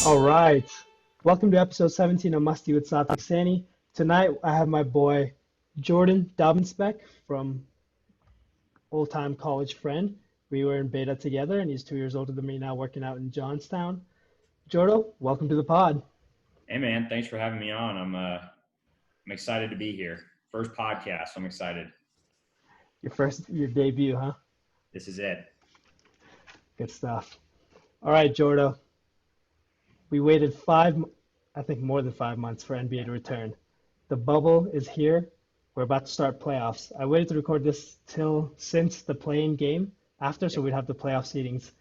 All right. Welcome to episode 17 of Masti with Satvik Saini. Tonight I have my boy Jordan Daubenspeck from old time college friend. We were in beta together and he's 2 years older than me now working out in Johnstown. Jordan, welcome to the pod. Hey man, thanks for having me on. I'm excited to be here. First podcast, I'm excited. Your debut, huh? This is it. Good stuff. All right, Jordan. We waited I think more than 5 months for NBA to return. The bubble is here. We're about to start playoffs. I waited to record this since the play-in game after, so we'd have the playoff seedings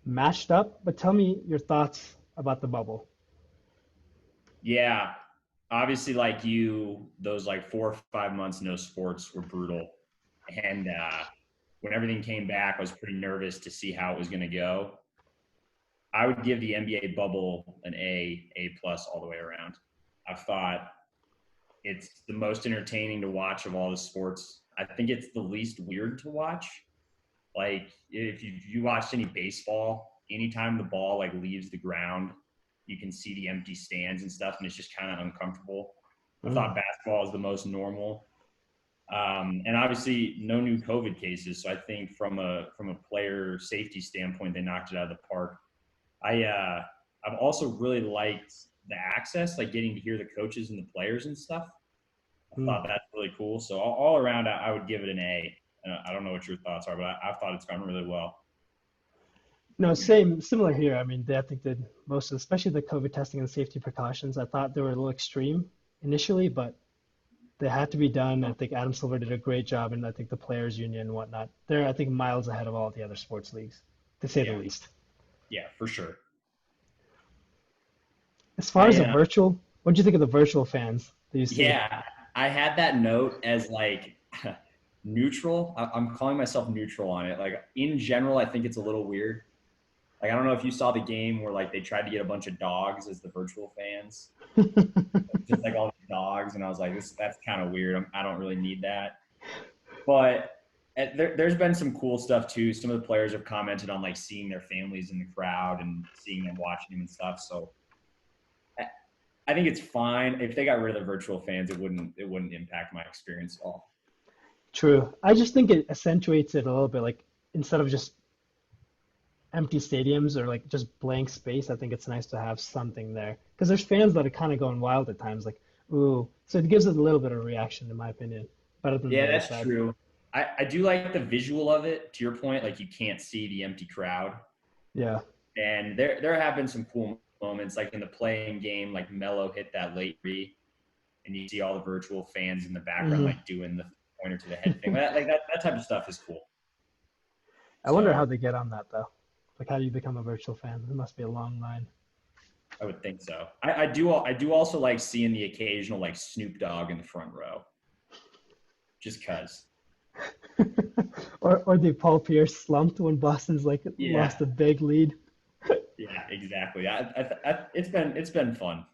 matched up. But tell me your thoughts about the bubble. Yeah, obviously, like you, those like 4 or 5 months no sports were brutal. And when everything came back, I was pretty nervous to see how it was going to go. I would give the NBA bubble an A plus all the way around. I thought it's the most entertaining to watch of all the sports. I think it's the least weird to watch. Like if you watched any baseball, anytime the ball like leaves the ground, you can see the empty stands and stuff, and it's just kind of uncomfortable. I thought basketball is the most normal. And obviously no new COVID cases. So I think from a player safety standpoint, they knocked it out of the park. I've also really liked the access, like getting to hear the coaches and the players and stuff. I thought that's really cool. So all around, I would give it an A. I don't know what your thoughts are, but I thought it's gone really well. No, similar here. I mean, I think that most of, especially the COVID testing and safety precautions, I thought they were a little extreme initially, but they had to be done. I think Adam Silver did a great job, and I think the players' union and whatnot, they're, I think, miles ahead of all the other sports leagues, to say the least. Yeah, for sure. As far as what do you think of the virtual fans that you see? Yeah, I had that note as like neutral. I'm calling myself neutral on it. Like in general, I think it's a little weird. Like I don't know if you saw the game where like they tried to get a bunch of dogs as the virtual fans, just like all the dogs, and I was like, that's kind of weird. I don't really need that. But there's been some cool stuff too. Some of the players have commented on like seeing their families in the crowd and seeing them watching them and stuff. So I think it's fine. If they got rid of the virtual fans, it wouldn't impact my experience at all. True. I just think it accentuates it a little bit. Like instead of just empty stadiums or like just blank space, I think it's nice to have something there because there's fans that are kind of going wild at times. Like, ooh, so it gives it a little bit of reaction, in my opinion. Better than the other That's side. true. I do like the visual of it. To your point, like you can't see the empty crowd. Yeah. And there have been some cool moments, like in the playing game, like Melo hit that late three, and you see all the virtual fans in the background, like doing the pointer to the head thing. That type of stuff is cool. I wonder how they get on that though. Like, how do you become a virtual fan? It must be a long line. I would think so. I do also like seeing the occasional like Snoop Dogg in the front row, just cause. or the Paul Pierce slumped when Boston's like lost a big lead. Yeah, exactly. It's been fun.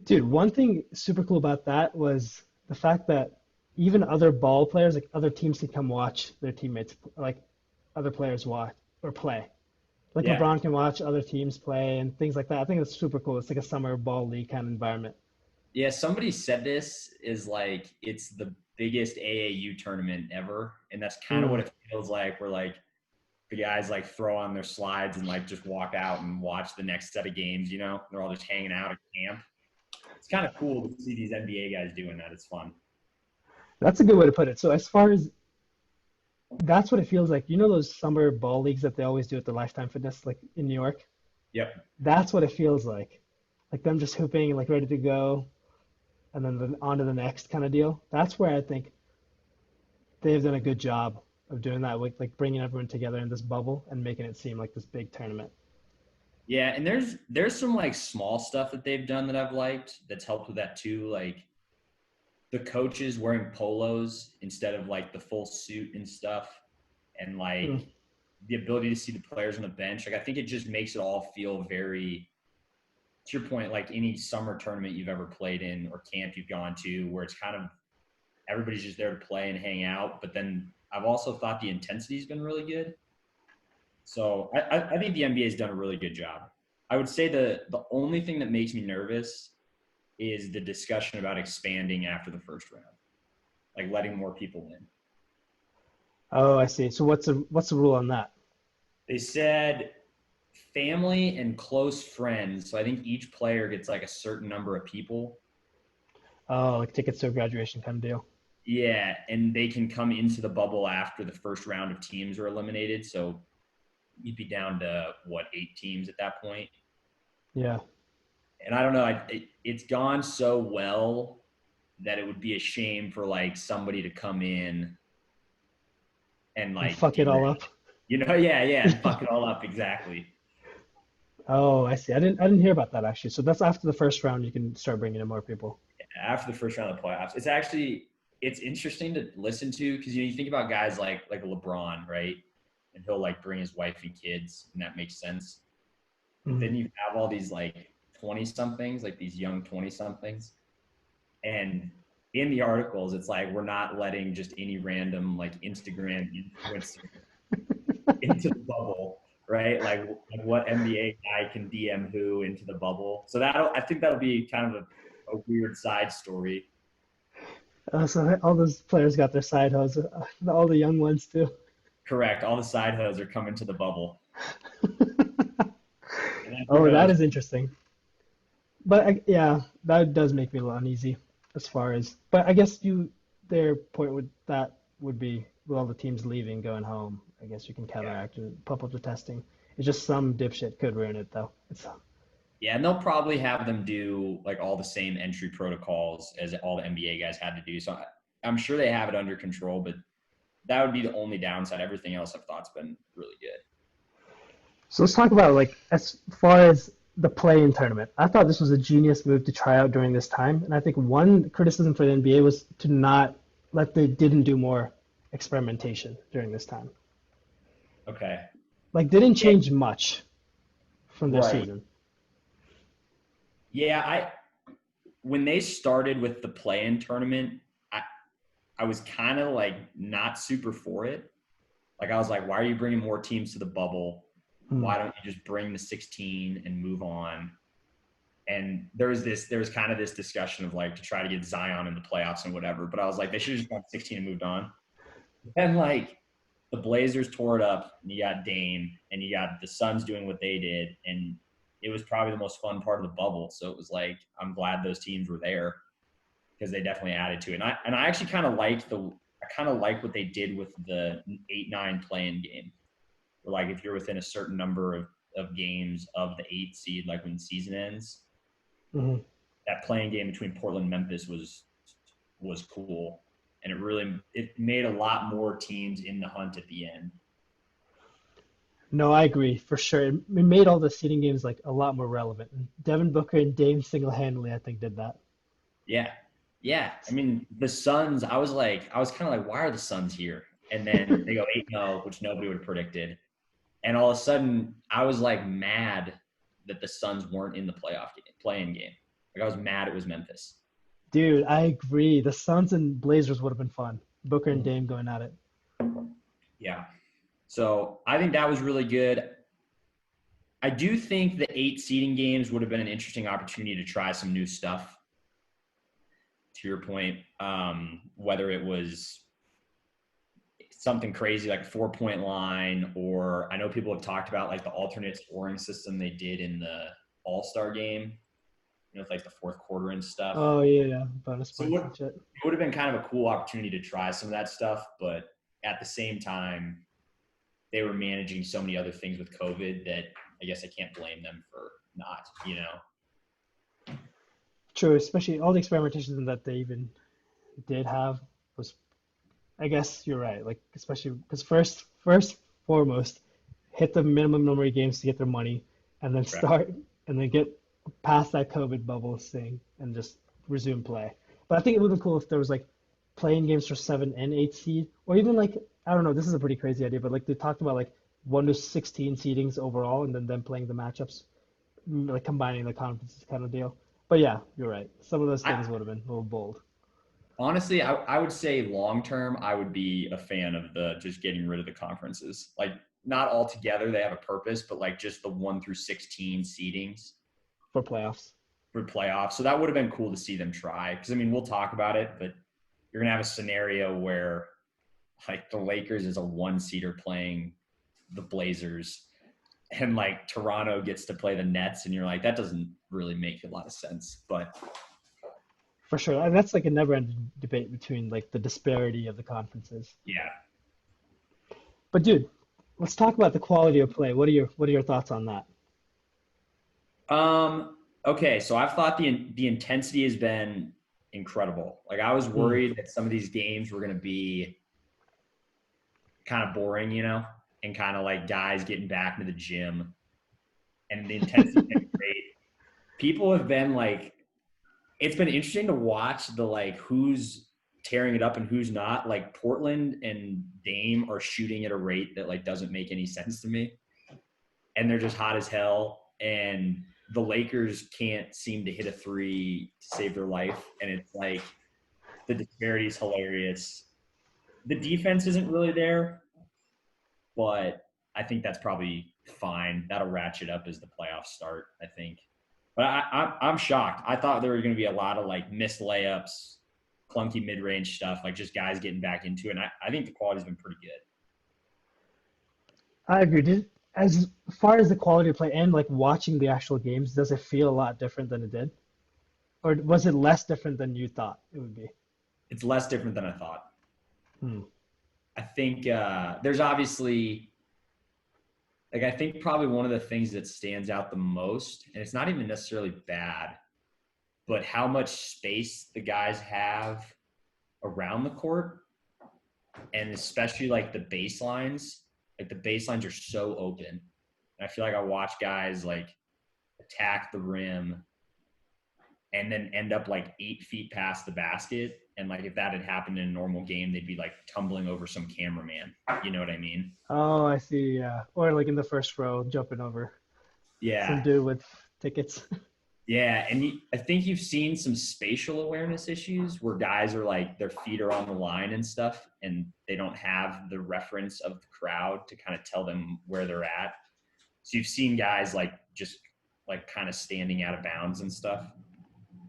Dude, one thing super cool about that was the fact that even other ball players, like other teams, can come watch their teammates, like other players watch or play. Like LeBron can watch other teams play and things like that. I think it's super cool. It's like a summer ball league kind of environment. Yeah, somebody said this is like it's the biggest AAU tournament ever, and that's kind of what it feels like. Where like the guys like throw on their slides and like just walk out and watch the next set of games. You know, they're all just hanging out at camp. It's kind of cool to see these NBA guys doing that. It's fun. That's a good way to put it. So as far as that's what it feels like. You know those summer ball leagues that they always do at the Lifetime Fitness, like in New York? Yep. That's what it feels like. Like them just hooping, like ready to go, and then on to the next kind of deal. That's where I think they've done a good job of doing that, with like bringing everyone together in this bubble and making it seem like this big tournament. Yeah, and there's some like small stuff that they've done that I've liked that's helped with that too. Like the coaches wearing polos instead of like the full suit and stuff, and like the ability to see the players on the bench. Like I think it just makes it all feel very, to your point, like any summer tournament you've ever played in or camp you've gone to, where it's kind of everybody's just there to play and hang out. But then I've also thought the intensity's been really good. So I think the NBA has done a really good job. I would say the only thing that makes me nervous is the discussion about expanding after the first round, like letting more people in. Oh, I see. So what's the rule on that? They said family and close friends. So I think each player gets like a certain number of people. Oh, like tickets to a graduation kind of deal. Yeah, and they can come into the bubble after the first round of teams are eliminated. So you'd be down to what, 8 teams at that point. Yeah. And I don't know, it's gone so well that it would be a shame for like somebody to come in and And like fuck do it all that. up. Yeah, and fuck it all up exactly. Oh, I see. I didn't hear about that actually. So that's after the first round, you can start bringing in more people. After the first round of the playoffs, it's interesting to listen to because you think about guys like LeBron, right? And he'll like bring his wife and kids, and that makes sense. But Mhm. then you have all these like 20 somethings, like these young 20 somethings, and in the articles, it's like we're not letting just any random like Instagram influencer into the bubble, right? Like what NBA guy can DM who into the bubble? So I think that'll be kind of a weird side story. So all those players got their side hose, all the young ones too. Correct. All the side hoes are coming to the bubble, and then who Oh, that knows? is interesting. But yeah, that does make me a little uneasy as far as. But I guess their point would that would be with all the teams leaving, going home. I guess you can Yeah, counteract and pump up the testing. It's just some dipshit could ruin it though. yeah, and they'll probably have them do like all the same entry protocols as all the NBA guys had to do. So I'm sure they have it under control, but that would be the only downside. Everything else I've thought's been really good. So let's talk about like as far as the play-in tournament. I thought this was a genius move to try out during this time, and I think one criticism for the NBA was to not let they didn't do more experimentation during this time. Okay. Like didn't Yeah. change much from their Right. season. Yeah. When they started with the play-in tournament, I I was kind of like not super for it. Like I was like, why are you bringing more teams to the bubble? Hmm. Why don't you just bring the 16 and move on? And there was kind of this discussion of like to try to get Zion in the playoffs and whatever. But I was like, they should have just gone 16 and moved on. And like the Blazers tore it up, and you got Dame, and you got the Suns doing what they did, and it was probably the most fun part of the bubble. So it was like I'm glad those teams were there because they definitely added to it. And I actually kind of like what they did with the 8-9 play-in game. Where like if you're within a certain number of games of the 8 seed, like when the season ends, Hmm. that playing game between Portland and Memphis was cool, and it made a lot more teams in the hunt at the end. No, I agree for sure. It made all the seeding games like a lot more relevant. And Devin Booker and Dame single-handedly, I think, did that. Yeah, yeah. I mean, the Suns. I was kind of like, why are the Suns here? And then they go 8-0, which nobody would have predicted. And all of a sudden, I was like mad that the Suns weren't in the playing game. Like I was mad it was Memphis. Dude, I agree. The Suns and Blazers would have been fun. Booker and Dame going at it. Yeah. So I think that was really good. I do think the 8 seeding games would have been an interesting opportunity to try some new stuff. To your point, whether it was something crazy like a 4-point line, or I know people have talked about like the alternate scoring system they did in the All-Star game, with like the fourth quarter and stuff. Oh yeah, bonus So points and shit. it would have been kind of a cool opportunity to try some of that stuff, but at the same time, they were managing so many other things with COVID that I guess I can't blame them for not. True, especially all the experimentation that they even did have was, I guess you're right. Like especially because first foremost, hit the minimum number of games to get their money, and then Correct. start and then get past that COVID bubble thing and just resume play. But I think it would be cool if there was like playing games for 7 and 8 seed, or even like I don't know. This is a pretty crazy idea, but like they talked about like 1 to 16 seedings overall, and then them playing the matchups, like combining the conferences kind of deal. But yeah, you're right. Some of those I things would have been a little bold. honestly, I would say long term, I would be a fan of the just getting rid of the conferences. Like not all together, they have a purpose, but like just the 1 through 16 seedings for playoffs. for playoffs. So that would have been cool to see them try. Because I mean, we'll talk about it, but you're gonna have a scenario where like the Lakers is a 1-seeder playing the Blazers, and like Toronto gets to play the Nets, and you're like, that doesn't really make a lot of sense. But For sure. And that's like a never-ending debate between like the disparity of the conferences. yeah. But dude, let's talk about the quality of play. What are your thoughts on that? Okay, so I've thought the intensity has been incredible. Like I was Hmm. worried that some of these games were going to be kind of boring, and kind of like guys getting back into the gym, and the intensity has been great. People have been like, it's been interesting to watch the like who's tearing it up and who's not. Like Portland and Dame are shooting at a rate that like doesn't make any sense to me, and they're just hot as hell. And the Lakers can't seem to hit a three to save their life, and it's like the disparity is hilarious. The defense isn't really there, but I think that's probably fine. That'll ratchet up as the playoffs start, I think. But I'm shocked. I thought there were going to be a lot of like missed layups, clunky mid range stuff, like just guys getting back into it. And I think the quality's been pretty good. I agree. As far as the quality of play and like watching the actual games, does it feel a lot different than it did? Or was it less different than you thought it would be? It's less different than I thought. Hmm. I think there's obviously, like, I think probably one of the things that stands out the most, and it's not even necessarily bad, but how much space the guys have around the court, and especially like the baselines. Like the baselines are so open. And I feel like I watch guys like attack the rim and then end up like 8 feet past the basket. And like if that had happened in a normal game, they'd be like tumbling over some cameraman. You know what I mean? Oh, I see. Yeah. Or like in the first row, jumping over some Yeah. dude with tickets. Yeah. And I think you've seen some spatial awareness issues where guys are like their feet are on the line and stuff, and they don't have the reference of the crowd to kind of tell them where they're at. So you've seen guys like just like kind of standing out of bounds and stuff.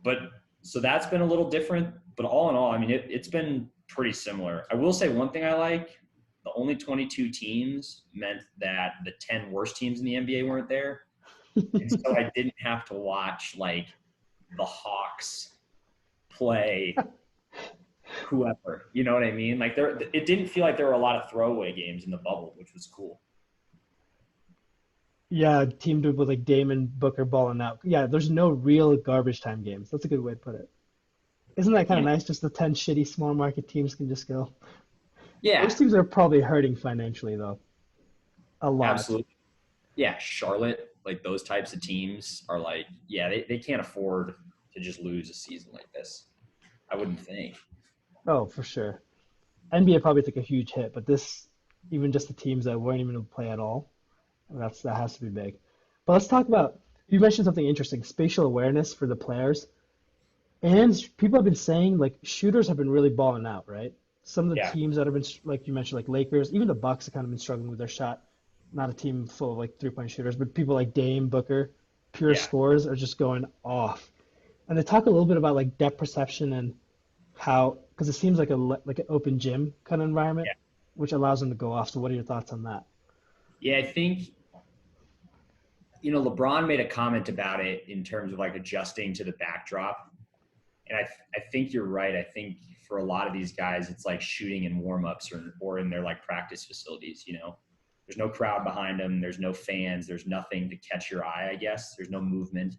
But so that's been a little different. But all in all, I mean, it's been pretty similar. I will say one thing I like: the only 22 teams meant that the 10 worst teams in the NBA weren't there, and so I didn't have to watch like the Hawks play whoever. You know what I mean? Like it didn't feel like there were a lot of throwaway games in the bubble, which was cool. Yeah, teamed up with like Damon Booker balling out. Yeah, there's no real garbage time games. That's a good way to put it. Isn't that kind of Yeah. nice? Just the 10 shitty small market teams can just go. Those Yeah. teams are probably hurting financially though, a lot. Absolutely. Yeah, Charlotte, like those types of teams are like, yeah, they can't afford to just lose a season like this. I wouldn't think. Oh, for sure. NBA probably took a huge hit, but this, even just the teams that weren't even able to play at all, that has to be big. But let's talk about, you mentioned something interesting, spatial awareness for the players. And people have been saying like shooters have been really balling out, right? Some of the Yeah, teams that have been like you mentioned, like Lakers, even the Bucks have kind of been struggling with their shot. Not a team full of like 3-point shooters, but people like Dame, Booker, pure yeah, scorers are just going off. And they talk a little bit about like depth perception and how, because it seems like like an open gym kind of environment, yeah. which allows them to go off. So what are your thoughts on that? Yeah, I think, LeBron made a comment about it in terms of like adjusting to the backdrop. And I think you're right. I think for a lot of these guys, it's like shooting in warmups or in their like practice facilities. There's no crowd behind them. There's no fans. There's nothing to catch your eye, I guess. There's no movement.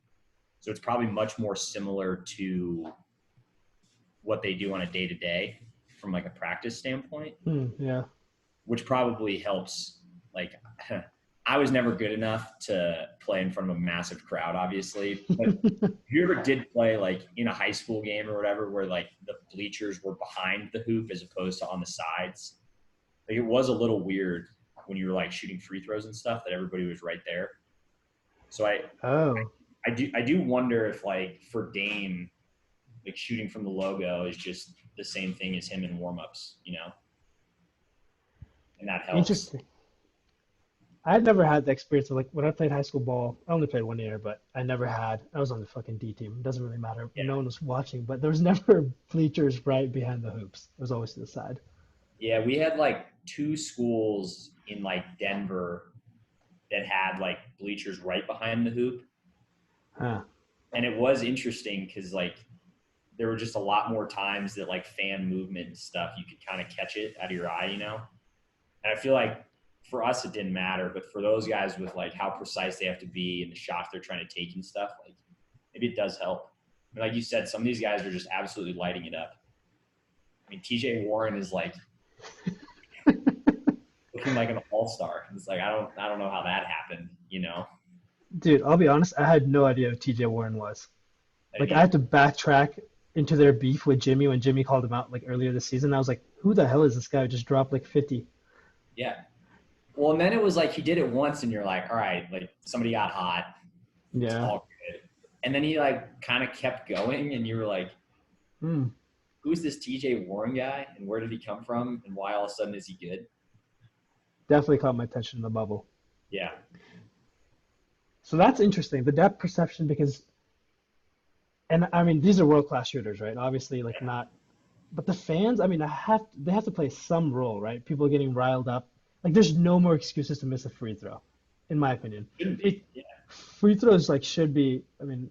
So it's probably much more similar to what they do on a day to day from like a practice standpoint, Hmm, yeah. which probably helps. Like, I was never good enough to play in front of a massive crowd, obviously. But if you ever did play like in a high school game or whatever, where like the bleachers were behind the hoop as opposed to on the sides, like it was a little weird when you were like shooting free throws and stuff that everybody was right there. So Oh, I do wonder if like for Dame, like shooting from the logo is just the same thing as him in warmups, and that helps. interesting. I had never had the experience of like when I played high school ball. I only played 1 year, but I never had. I was on the fucking D team. It doesn't really matter. Yeah. No one was watching, but there was never bleachers right behind the hoops. It was always to the side. Yeah, we had like two schools in like Denver that had like bleachers right behind the hoop. Huh. And it was interesting because like there were just a lot more times that like fan movement and stuff, you could kind of catch it out of your eye, you know? And I feel like for us, it didn't matter, but for those guys with like how precise they have to be and the shots they're trying to take and stuff, like maybe it does help. But like you said, some of these guys are just absolutely lighting it up. I mean, TJ Warren is like looking like an all-star. It's like I don't know how that happened, you know. Dude, I'll be honest. I had no idea who TJ Warren was. I Like I mean, had to backtrack into their beef with Jimmy when Jimmy called him out like earlier this season. I was like, who the hell is this guy who just dropped like 50? yeah. Well, and then it was like he did it once, and you're like, all right, like somebody got hot. It's Yeah. all good. And then he like kind of kept going, and you were like, Hmm. who's this TJ Warren guy, and where did he come from, and why all of a sudden is he good? Definitely caught my attention in the bubble. Yeah, So that's interesting. The depth perception because, and I mean, these are world-class shooters, right? Obviously, like not, but the fans, I mean, they have to play some role, right? People getting riled up. Like there's no more excuses to miss a free throw, in my opinion. shouldn't It be. Yeah, free throws like should be, I mean,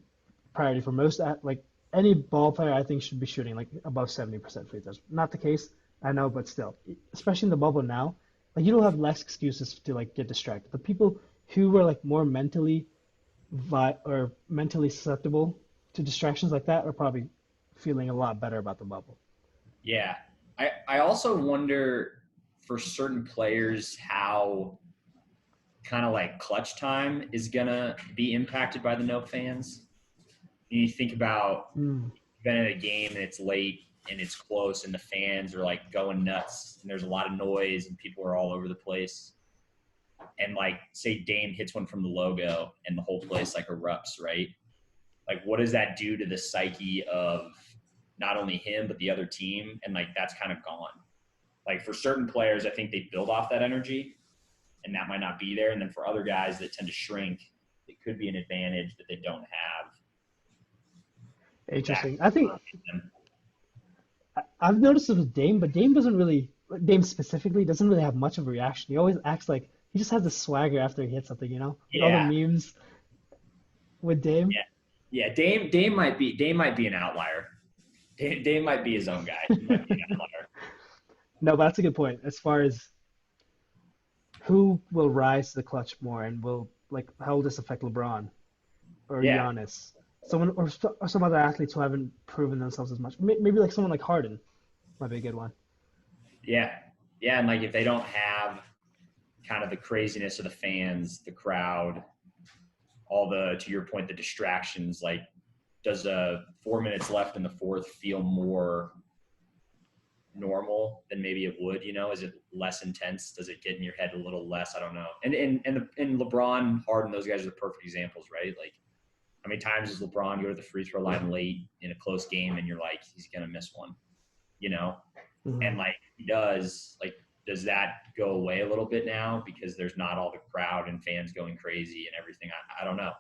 priority for most like any ball player I think should be shooting like above 70% free throws. Not the case, I know, but still, especially in the bubble now, like you don't have less excuses to like get distracted. The people who were like more mentally susceptible to distractions like that are probably feeling a lot better about the bubble. yeah. I also wonder for certain players how kind of like clutch time is gonna be impacted by the no fans. You think about Mm, you've been in a game and it's late and it's close and the fans are like going nuts and there's a lot of noise and people are all over the place. And like say Dame hits one from the logo and the whole place like erupts, right? Like what does that do to the psyche of not only him but the other team? And like that's kind of gone. Like for certain players, I think they build off that energy and that might not be there. And then for other guys that tend to shrink, it could be an advantage that they don't have. That interesting. I think them. I've noticed it with Dame, but Dame doesn't really, Dame specifically doesn't really have much of a reaction. He always acts like he just has the swagger after he hits something, you know? Like all the Yeah, memes with Dame. yeah, yeah. Dame might be an outlier. Dame might be his own guy. He might be an outlier. No, but that's a good point. As far as who will rise to the clutch more and will, like, how will this affect LeBron or Yeah, Giannis? Someone, or some other athletes who haven't proven themselves as much. Maybe like someone like Harden might be a good one. yeah, yeah. And like if they don't have kind of the craziness of the fans, the crowd, all the to your point, the distractions. Like, does 4 minutes left in the fourth feel more normal than maybe it would? You know, is it less intense? Does it get in your head a little less? I don't know. And LeBron, Harden, those guys are the perfect examples, right? Like, how many times does LeBron go to the free throw line late in a close game, and you're like, he's gonna miss one, you know? Mhm. And like he does, like, does that go away a little bit now because there's not all the crowd and fans going crazy and everything? I don't know.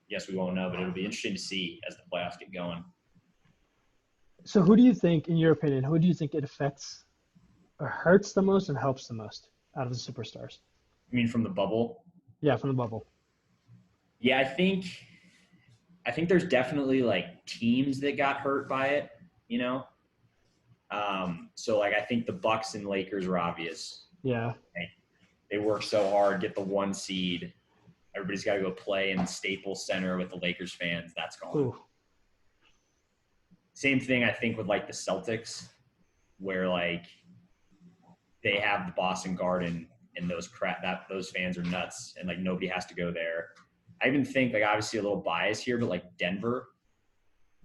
Yes, we won't know, but it'll be interesting to see as the playoffs get going. So who do you think, in your opinion, who do you think it affects or hurts the most and helps the most out of the superstars? I mean, from the bubble, Yeah, from the bubble. yeah, I think there's definitely like teams that got hurt by it, you know. So like I think the Bucks and Lakers are obvious. Yeah. Right? They work so hard, get the 1 seed. Everybody's got to go play in the Staples Center with the Lakers fans. That's gone. Ooh. Same thing I think with like the Celtics, where like they have the Boston Garden and those fans are nuts and like nobody has to go there. I even think like obviously a little bias here, but like Denver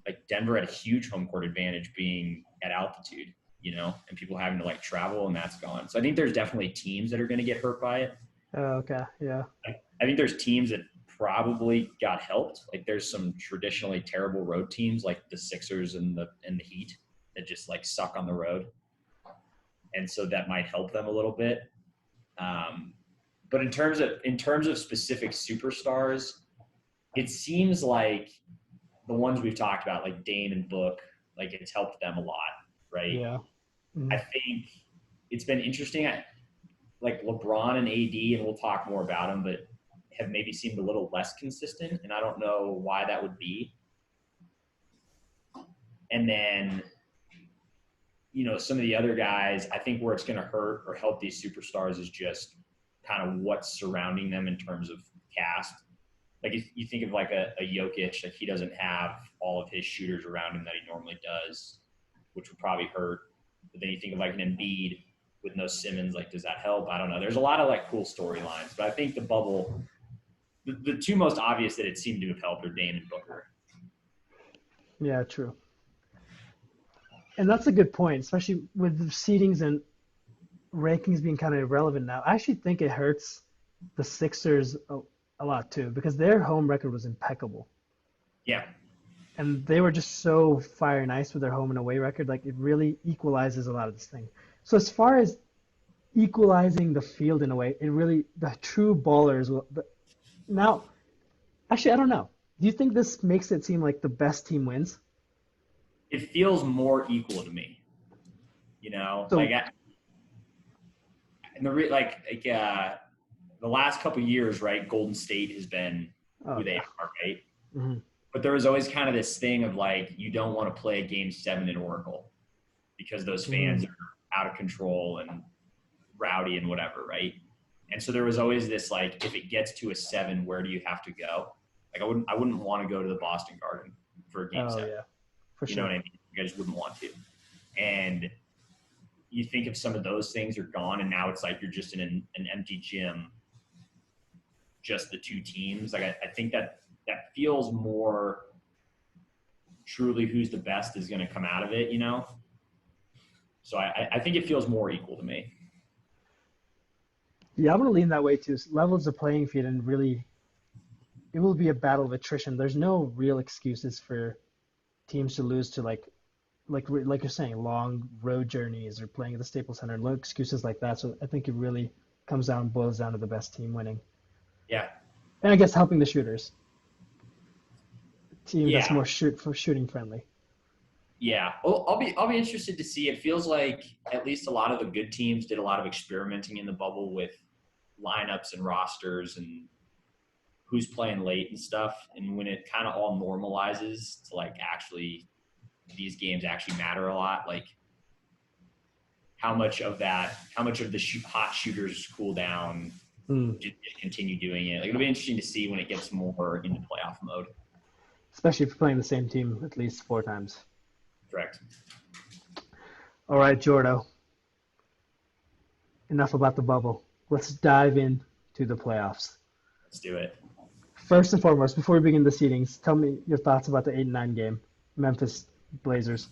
had a huge home court advantage being at altitude, you know, and people having to like travel and that's gone. So I think there's definitely teams that are going to get hurt by it. Okay. Yeah. I think there's teams that probably got helped. Like there's some traditionally terrible road teams like the Sixers and the Heat that just like suck on the road. And so that might help them a little bit. Um, But in terms of specific superstars, it seems like the ones we've talked about, like Dame and Book, like it's helped them a lot, right? Yeah. I Mhm. think it's been interesting. Like LeBron and AD, and we'll talk more about them, but have maybe seemed a little less consistent, and I don't know why that would be. And then, some of the other guys, I think where it's going to hurt or help these superstars is just kind of what's surrounding them in terms of cast. Like if you think of like a Jokic, like he doesn't have all of his shooters around him that he normally does, which would probably hurt. But then you think of like an Embiid with no Simmons, like does that help? I don't know. There's a lot of like cool storylines, but I think the bubble, the two most obvious that it seemed to have helped are Dame and Booker. Yeah, true. And that's a good point, especially with the seedings and rankings being kind of irrelevant now. I actually think it hurts the Sixers a lot too because their home record was impeccable. Yeah, And they were just so fire and ice with their home and away record. Like it really equalizes a lot of this thing. So as far as equalizing the field in a way, the true ballers will. Now, actually, I don't know. Do you think this makes it seem like the best team wins? it feels more equal to me. Like So, in the last couple of years, right? Golden State has been oh who they yeah. are, right? Hmm. But there was always kind of this thing of like you don't want to play Game 7 in Oracle because those fans Hmm. are out of control and rowdy and whatever, right? And so there was always this like, if it gets to a 7, where do you have to go? Like I wouldn't want to go to the Boston Garden for a Game Oh 7. yeah, for You know what sure. I mean? You guys wouldn't want to. And you think if some of those things are gone, and now it's like you're just in an empty gym, just the two teams. Like I think that feels more truly who's the best is going to come out of it. So I think it feels more equal to me. Yeah, I'm gonna lean that way too. Levels the playing field and really, it will be a battle of attrition. There's no real excuses for teams to lose to like you're saying, long road journeys or playing at the Staples Center. No excuses like that. So I think it really boils down to the best team winning, Yeah, and I guess helping the shooters. Team that's yeah, more shooting friendly. yeah. Well, I'll be interested to see. It feels like at least a lot of the good teams did a lot of experimenting in the bubble with lineups and rosters and who's playing late and stuff. And when it kind of all normalizes to like actually these games actually matter a lot, like how much of the hot shooters cool down, Mm. just continue doing it. Like it'll be interesting to see when it gets more into playoff mode. Especially if you're playing the same team at least 4 times. Correct. All right, Jordo. Enough about the bubble. Let's dive in to the playoffs. Let's do it. First and foremost, before we begin the seedings, tell me your thoughts about the 8 and 9 game, Memphis Blazers.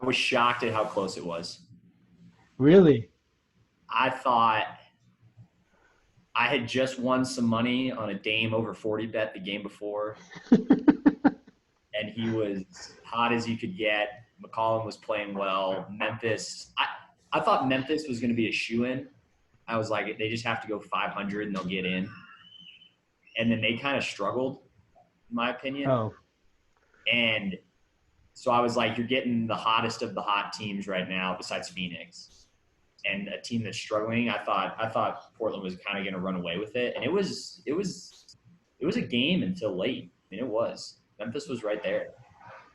I was shocked at how close it was. Really? I thought I had just won some money on a Dame over 40 bet the game before, and he was hot as you could get. McCollum was playing well. I thought Memphis was going to be a shoo-in. I was like, they just have to go 500 and they'll get in. And then they kind of struggled, in my opinion. Oh, And so I was like, you're getting the hottest of the hot teams right now besides Phoenix. And a team that's struggling, I thought Portland was kind of going to run away with it. And it was a game until late. I mean, it was. Memphis was right there.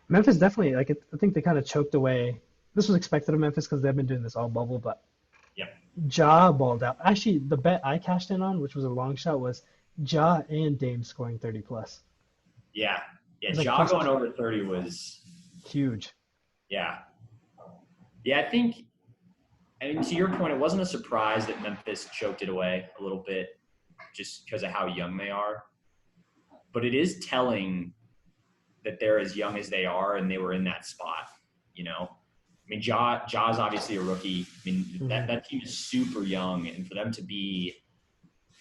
Memphis definitely. I think they kind of choked away. This was expected of Memphis because they've been doing this all bubble, but Yeah. Ja balled out. Actually, the bet I cashed in on, which was a long shot, was Ja and Dame scoring 30 plus. Yeah. It Yeah. was like Ja plus going over 30 was, huge. yeah. Yeah, I mean, to your point, it wasn't a surprise that Memphis choked it away a little bit just because of how young they are. But it is telling that they're as young as they are and they were in that spot. I mean, Ja's obviously a rookie. I mean, Hmm. that team is super young, and for them to be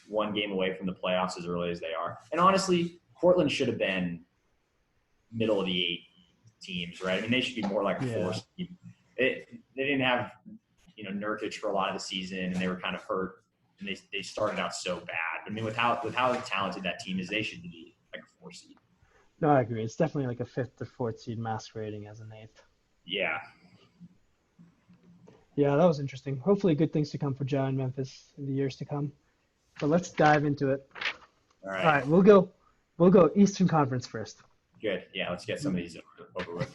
one game away from the playoffs as early as they are. And honestly, Portland should have been middle of the 8 teams, right? I mean, they should be more like a 4 Yeah. seed. They didn't have Nurkic for a lot of the season, and they were kind of hurt and they started out so bad. I mean, with how talented that team is, they should be like a 4 seed. No, I agree. It's definitely like a 5th or 4th seed masquerading as an 8th. Yeah. Yeah, that was interesting. Hopefully, good things to come for Ja and Memphis in the years to come. But let's dive into it. All All right. right, we'll go Eastern Conference first. Good. Yeah, let's get some of these over with.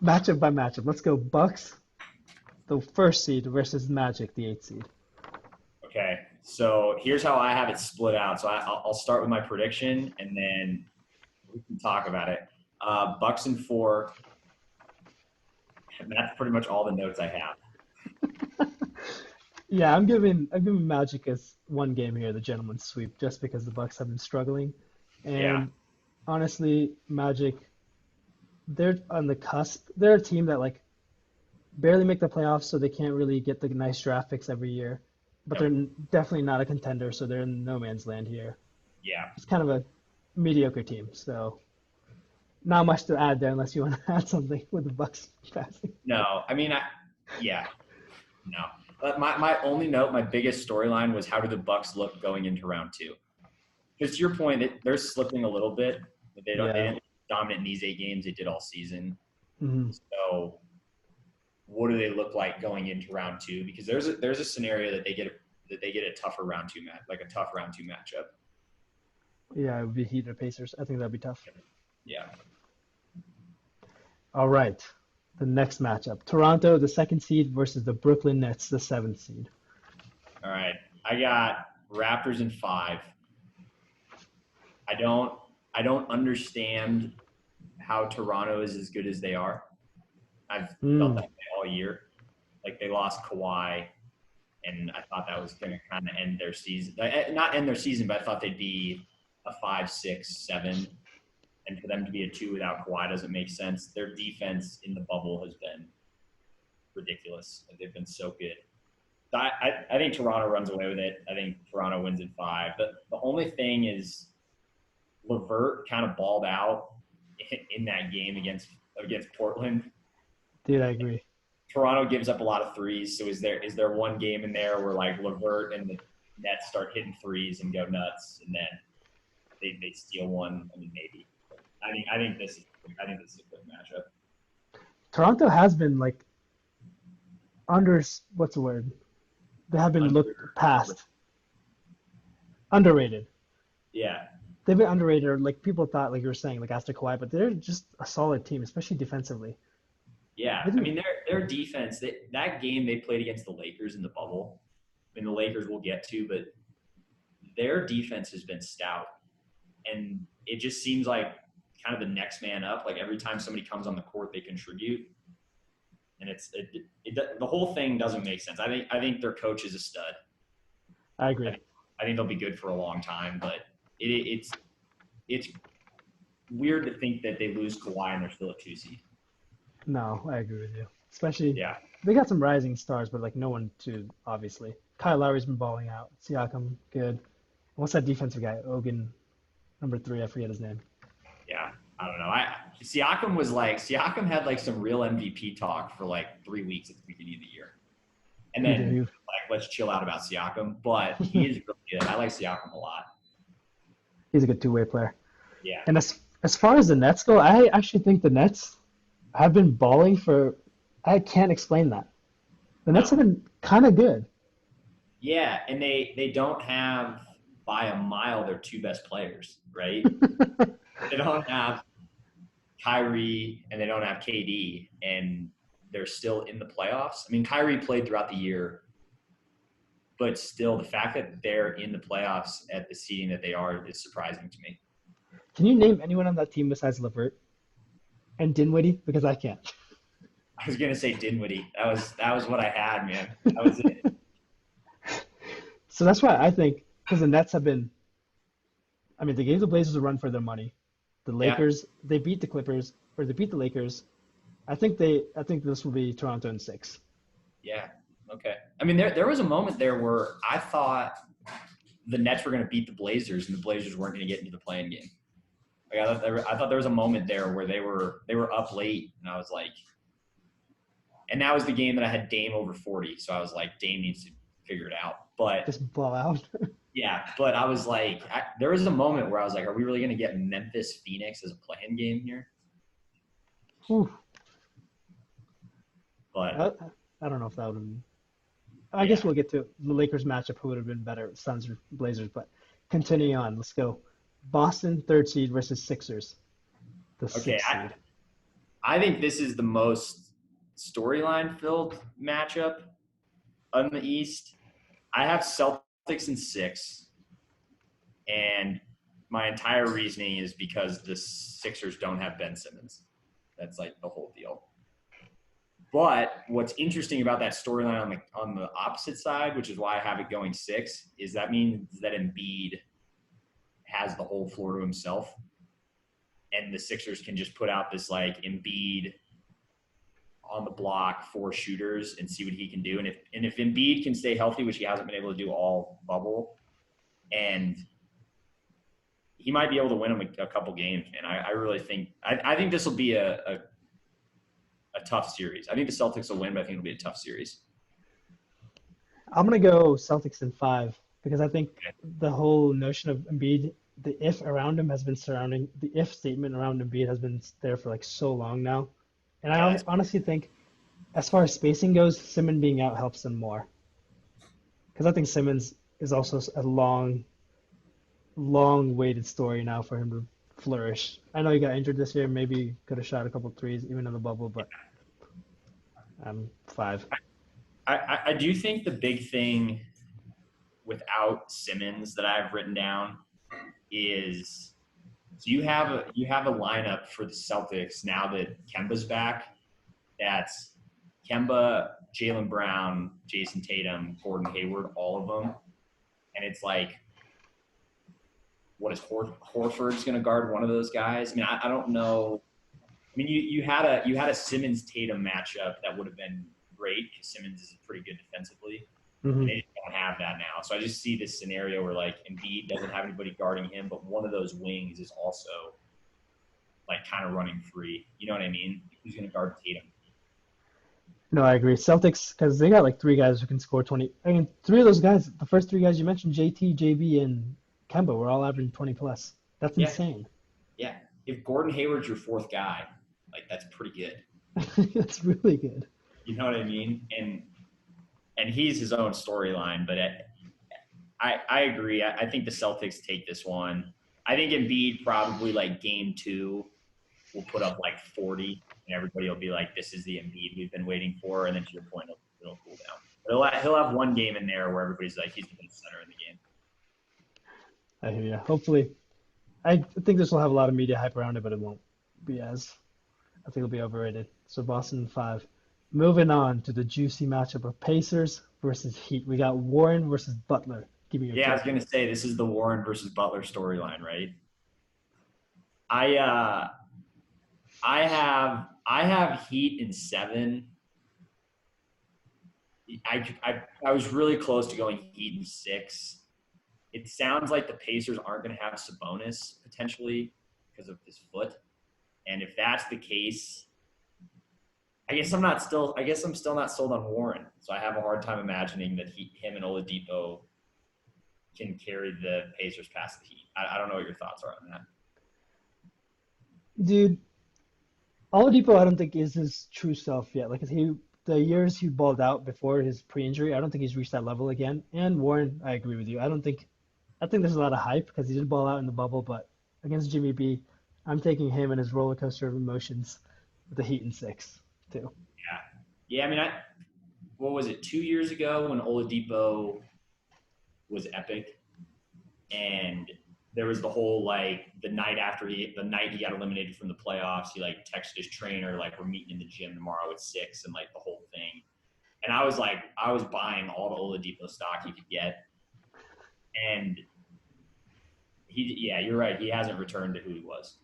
Matchup by matchup. Let's go Bucks, the 1st seed, versus Magic, the 8th seed. Okay, so here's how I have it split out. So I'll start with my prediction, and then we can talk about it. Bucks in 4. And that's pretty much all the notes I have. Yeah, I'm giving Magic as 1 game here, the gentleman's sweep, just because the Bucks have been struggling. And Yeah. honestly, Magic, they're on the cusp. They're a team that like barely make the playoffs, so they can't really get the nice draft picks every year. But Yep. they're definitely not a contender, so they're in no man's land here. Yeah. It's kind of a mediocre team, so not much to add there unless you want to add something with the Bucks passing. No, I mean, no. But my only note, my biggest storyline was how do the Bucks look going into round 2? Because to your point, they're slipping a little bit. They didn't dominate in these 8 games they did all season. Mm-hmm. So what do they look like going into round 2? Because there's a scenario that they get a tougher round 2 match, like a tough round 2 matchup. Yeah, it would be Heat or Pacers. I think that'd be tough. Yeah. All right. The next matchup. Toronto, the 2nd seed, versus the Brooklyn Nets, the 7th seed. All right. I got Raptors in 5. I don't understand how Toronto is as good as they are. I've felt that way all year. Like they lost Kawhi, and I thought that was going to kind of end their season. Not end their season, but I thought they'd be a 5, 6, 7. And for them to be a 2 without Kawhi doesn't make sense. Their defense in the bubble has been ridiculous. They've been so good. I think Toronto runs away with it. I think Toronto wins in 5. But the only thing is LeVert kind of balled out in that game against Portland. Dude, I agree. Toronto gives up a lot of threes. So is there one game in there where like LeVert and the Nets start hitting threes and go nuts, and then they steal one? I mean, maybe. I think this is a good matchup. Toronto has been like what's the word? They have been looked past. Underrated. Yeah. They've been underrated, or like people thought, like you were saying, like after Kawhi, but they're just a solid team, especially defensively. Yeah, I mean their defense. That game they played against the Lakers in the bubble. I mean the Lakers we'll get to, but their defense has been stout, and it just seems like kind of the next man up. Like every time somebody comes on the court, they contribute, and the whole thing doesn't make sense. I think their coach is a stud. I agree. I think they'll be good for a long time, but it's weird to think that they lose Kawhi and they're still a 2 seed. No, I agree with you. Especially, they got some rising stars, but like no one too obviously. Kyle Lowry's been balling out. Siakam, good. What's that defensive guy? Ogun, number 3. I forget his name. Yeah, I don't know. Siakam had like some real MVP talk for like 3 weeks at the beginning of the year, and then like let's chill out about Siakam. But he is really good. I like Siakam a lot. He's a good 2-way player. Yeah. And as far as the Nets go, I actually think the Nets have been balling for. I can't explain that. The Nets have been kind of good. Yeah, and they don't have by a mile their 2 best players, right? They don't have Kyrie and they don't have KD, and they're still in the playoffs. I mean, Kyrie played throughout the year, but still, the fact that they're in the playoffs at the seeding that they are is surprising to me. Can you name anyone on that team besides LeVert and Dinwiddie? Because I can't. I was gonna say Dinwiddie. That was what I had, man. That was it. So that's why I think, because the Nets have been. I mean, they gave the Blazers a run for their money. The Lakers, they beat the Clippers, or they beat the Lakers. I think this will be Toronto in 6. Yeah. Okay. I mean, there was a moment there where I thought the Nets were going to beat the Blazers, and the Blazers weren't going to get into the play-in game. Like I thought there was a moment there where they were up late, and I was like, and that was the game that I had Dame over 40. So I was like, Dame needs to figure it out. But Just ball out. yeah, but I was like, there was a moment where I was like, are we really going to get Memphis Phoenix as a play-in game here? Whew. But I, I don't know if that would have been. I guess yeah, we'll get to the Lakers matchup. Who would have been better, Suns or Blazers? But continuing on, let's go. Boston third seed versus Sixers, the okay. sixth seed. I think this is the most storyline filled matchup on the East. I have Celtics in 6, and my entire reasoning is because the Sixers don't have Ben Simmons. That's like the whole deal. But what's interesting about that storyline on the opposite side, which is why I have it going 6, is that means that Embiid has the whole floor to himself, and the Sixers can just put out this like Embiid on the block 4 shooters and see what he can do. And if Embiid can stay healthy, which he hasn't been able to do all bubble, and he might be able to win him a couple games, man. I really think I think this will be a tough series. I think the Celtics will win, but I think it'll be a tough series. I'm gonna go Celtics in 5 because I think Okay. the whole notion of Embiid, the if around him has been surrounding the if statement around Embiid has been there for like so long now, and I Yeah, that's honestly think as far as spacing goes, Simmons being out helps them more because I think Simmons is also a long waited story now for him to flourish. I know he got injured this year, maybe could have shot a couple threes even in the bubble, but 5. I do think the big thing without Simmons that I've written down is so you have a lineup for the Celtics now that Kemba's back. That's Kemba, Jaylen Brown, Jason Tatum, Gordon Hayward, all of them, and it's like, what is Horford's going to guard one of those guys? I mean, I don't know. I mean, you had a Simmons Tatum matchup that would have been great because Simmons is pretty good defensively, and Hmm. they just don't have that now. So I just see this scenario where like Embiid doesn't have anybody guarding him, but one of those wings is also like kind of running free. You know what I mean? Who's going to guard Tatum? No, I agree. Celtics, because they got like 3 guys who can score 20. I mean, 3 of those guys, the first 3 guys you mentioned, JT, JB, and Kemba, were all averaging 20 plus. That's Yeah, insane. yeah. If Gordon Hayward's your 4th guy, like that's pretty good. That's really good. You know what I mean? And he's his own storyline, but I agree. I think the Celtics take this one. I think Embiid probably like game 2 will put up like 40, and everybody will be like, "This is the Embiid we've been waiting for." And then to your point, it'll cool down. But he'll have one game in there where everybody's like, "He's the best center in the game." I hear you. Hopefully, I think this will have a lot of media hype around it, but it won't be as. I think it'll be overrated. So Boston in 5. Moving on to the juicy matchup of Pacers versus Heat. We got Warren versus Butler. Give me your Yeah, I was take. gonna say this is the Warren versus Butler storyline, right? I uh, I have Heat in 7. I was really close to going Heat in 6. It sounds like the Pacers aren't going to have Sabonis potentially because of his foot. And if that's the case, I guess I'm still not sold on Warren. So I have a hard time imagining that him and Oladipo can carry the Pacers past the Heat. I don't know what your thoughts are on that. Dude, Oladipo, I don't think is his true self yet. Like the years he balled out before his pre-injury, I don't think he's reached that level again. And Warren, I agree with you. I think there's a lot of hype because he did ball out in the bubble, but against Jimmy B, I'm taking him and his roller coaster of emotions with the Heat in 6 too. Yeah. Yeah, I mean, what was it, 2 years ago when Oladipo was epic? And there was the whole like the night he got eliminated from the playoffs, he like texted his trainer like, we're meeting in the gym tomorrow at 6, and like the whole thing. And I was buying all the Oladipo stock you could get, and yeah, you're right, he hasn't returned to who he was.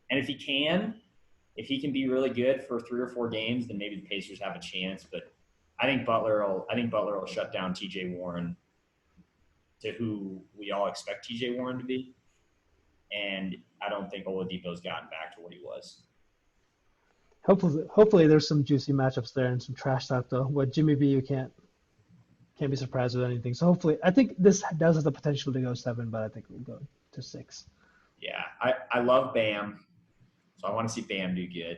And if he can be really good for 3 or 4 games, then maybe the Pacers have a chance. But I think Butler will shut down T.J. Warren to who we all expect T.J. Warren to be, and I don't think Oladipo's gotten back to what he was. Hopefully there's some juicy matchups there and some trash talk though. What Jimmy B, you can't. Can't be surprised with anything. So hopefully, I think this does have the potential to go 7, but I think we'll go to 6. Yeah, I love Bam, so I want to see Bam do good.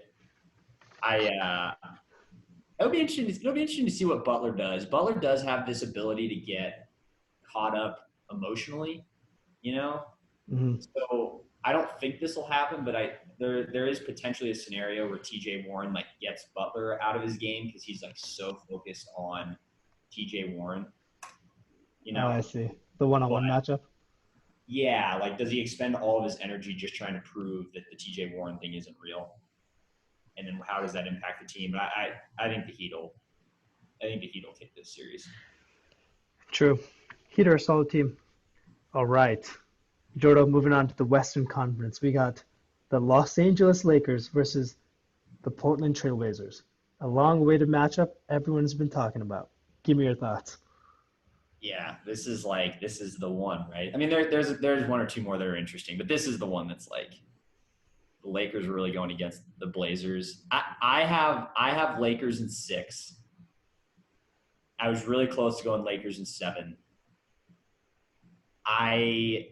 It'll be interesting. It'll be interesting to see what Butler does. Butler does have this ability to get caught up emotionally, you know. Hmm. So I don't think this will happen, but there is potentially a scenario where T.J. Warren like gets Butler out of his game because he's like so focused on T.J. Warren, you Oh, know. I see. The But one-on-one matchup. yeah, like does he expend all of his energy just trying to prove that the T.J. Warren thing isn't real? And then how does that impact the team? But I think the Heat will take this series. True. Heat are a solid team. All right. Jordo, moving on to the Western Conference. We got the Los Angeles Lakers versus the Portland Trailblazers. A long-awaited matchup everyone's been talking about. Give me your thoughts. Yeah, this is the one, right? I mean, there's one or two more that are interesting, but this is the one that's like the Lakers are really going against the Blazers. I have Lakers in 6. I was really close to going Lakers in 7. I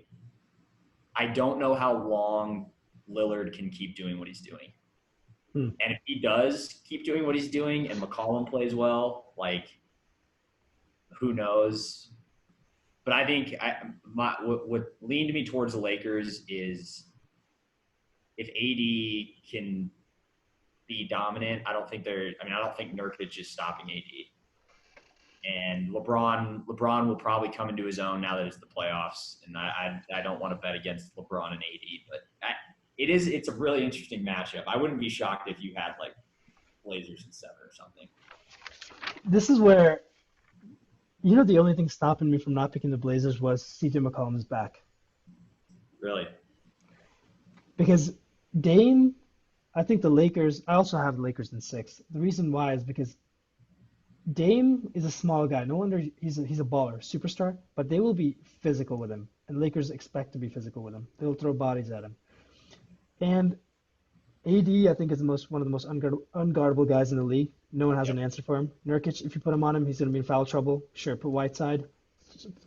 I don't know how long Lillard can keep doing what he's doing. Hmm. And if he does keep doing what he's doing and McCollum plays well, like who knows? But I think what leaned me towards the Lakers is if AD can be dominant, I don't think Nurkic is stopping AD. And LeBron will probably come into his own now that it's the playoffs. And I don't want to bet against LeBron and AD, but it's a really interesting matchup. I wouldn't be shocked if you had like Blazers in 7 or something. This is where, the only thing stopping me from not picking the Blazers was CJ McCollum's back. Really? Because Dame, I think the Lakers, I also have the Lakers in 6. The reason why is because Dame is a small guy. No wonder he's a baller, superstar, but they will be physical with him. And Lakers expect to be physical with him. They'll throw bodies at him. And AD, I think, is one of the most unguardable guys in the league. No one has Yep. an answer for him. Nurkic, if you put him on him, he's going to be in foul trouble. Sure, put Whiteside,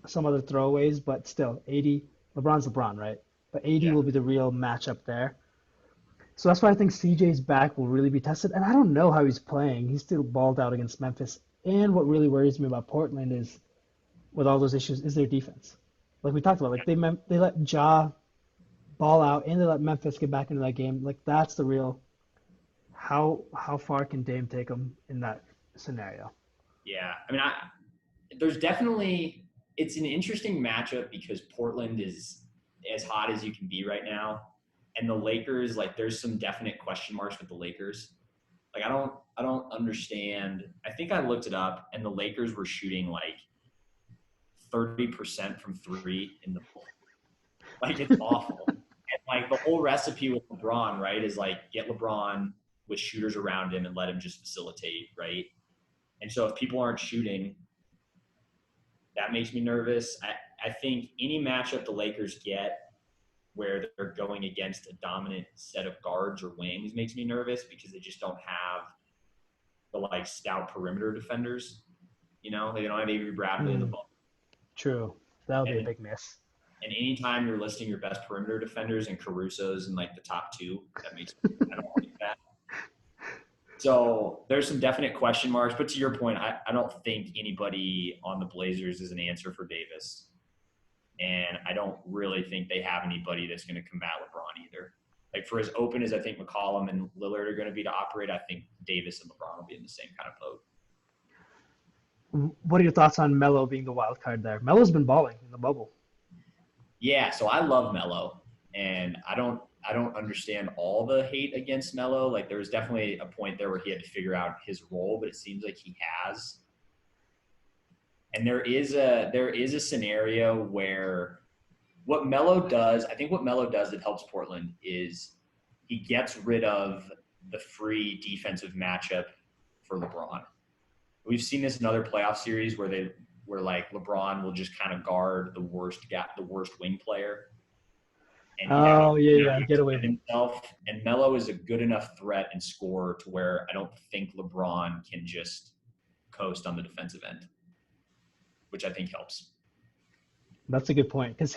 some other throwaways, but still, AD, LeBron's LeBron, right? But AD Yeah. will be the real matchup there. So that's why I think CJ's back will really be tested. And I don't know how he's playing. He's still balled out against Memphis. And what really worries me about Portland is, with all those issues, is their defense. Like we talked about, like they let Ja ball out and they let Memphis get back into that game. Like that's the real how far can Dame take them in that scenario? Yeah. I mean, there's definitely it's an interesting matchup because Portland is as hot as you can be right now, and the Lakers like there's some definite question marks with the Lakers. Like I don't understand. I think I looked it up, and the Lakers were shooting like 30% from 3 in the like it's awful. And like the whole recipe with LeBron, right, is like get LeBron with shooters around him and let him just facilitate, right? And so if people aren't shooting, that makes me nervous. I think any matchup the Lakers get where they're going against a dominant set of guards or wings makes me nervous because they just don't have the like stout perimeter defenders. You know, they don't have Avery Bradley in the Hmm, ball. true. That would be a And big miss. and anytime you're listing your best perimeter defenders and Caruso's in like the top 2, that makes I don't like that. So there's some definite question marks. But to your point, I don't think anybody on the Blazers is an answer for Davis. And I don't really think they have anybody that's going to combat LeBron either. Like for as open as I think McCollum and Lillard are going to be to operate, I think Davis and LeBron will be in the same kind of boat. What are your thoughts on Melo being the wild card there? Melo's been balling in the bubble. Yeah, so I love Melo, and I don't understand all the hate against Melo. Like there was definitely a point there where he had to figure out his role, but it seems like he has. And there is a scenario where what Melo does, I think what Melo does that helps Portland is he gets rid of the free defensive matchup for LeBron. We've seen this in other playoff series where like LeBron will just kind of guard the worst wing player, and he Oh yeah, now yeah. he Get away defend from. himself. And Melo is a good enough threat and scorer to where I don't think LeBron can just coast on the defensive end. which I think helps. That's a good point because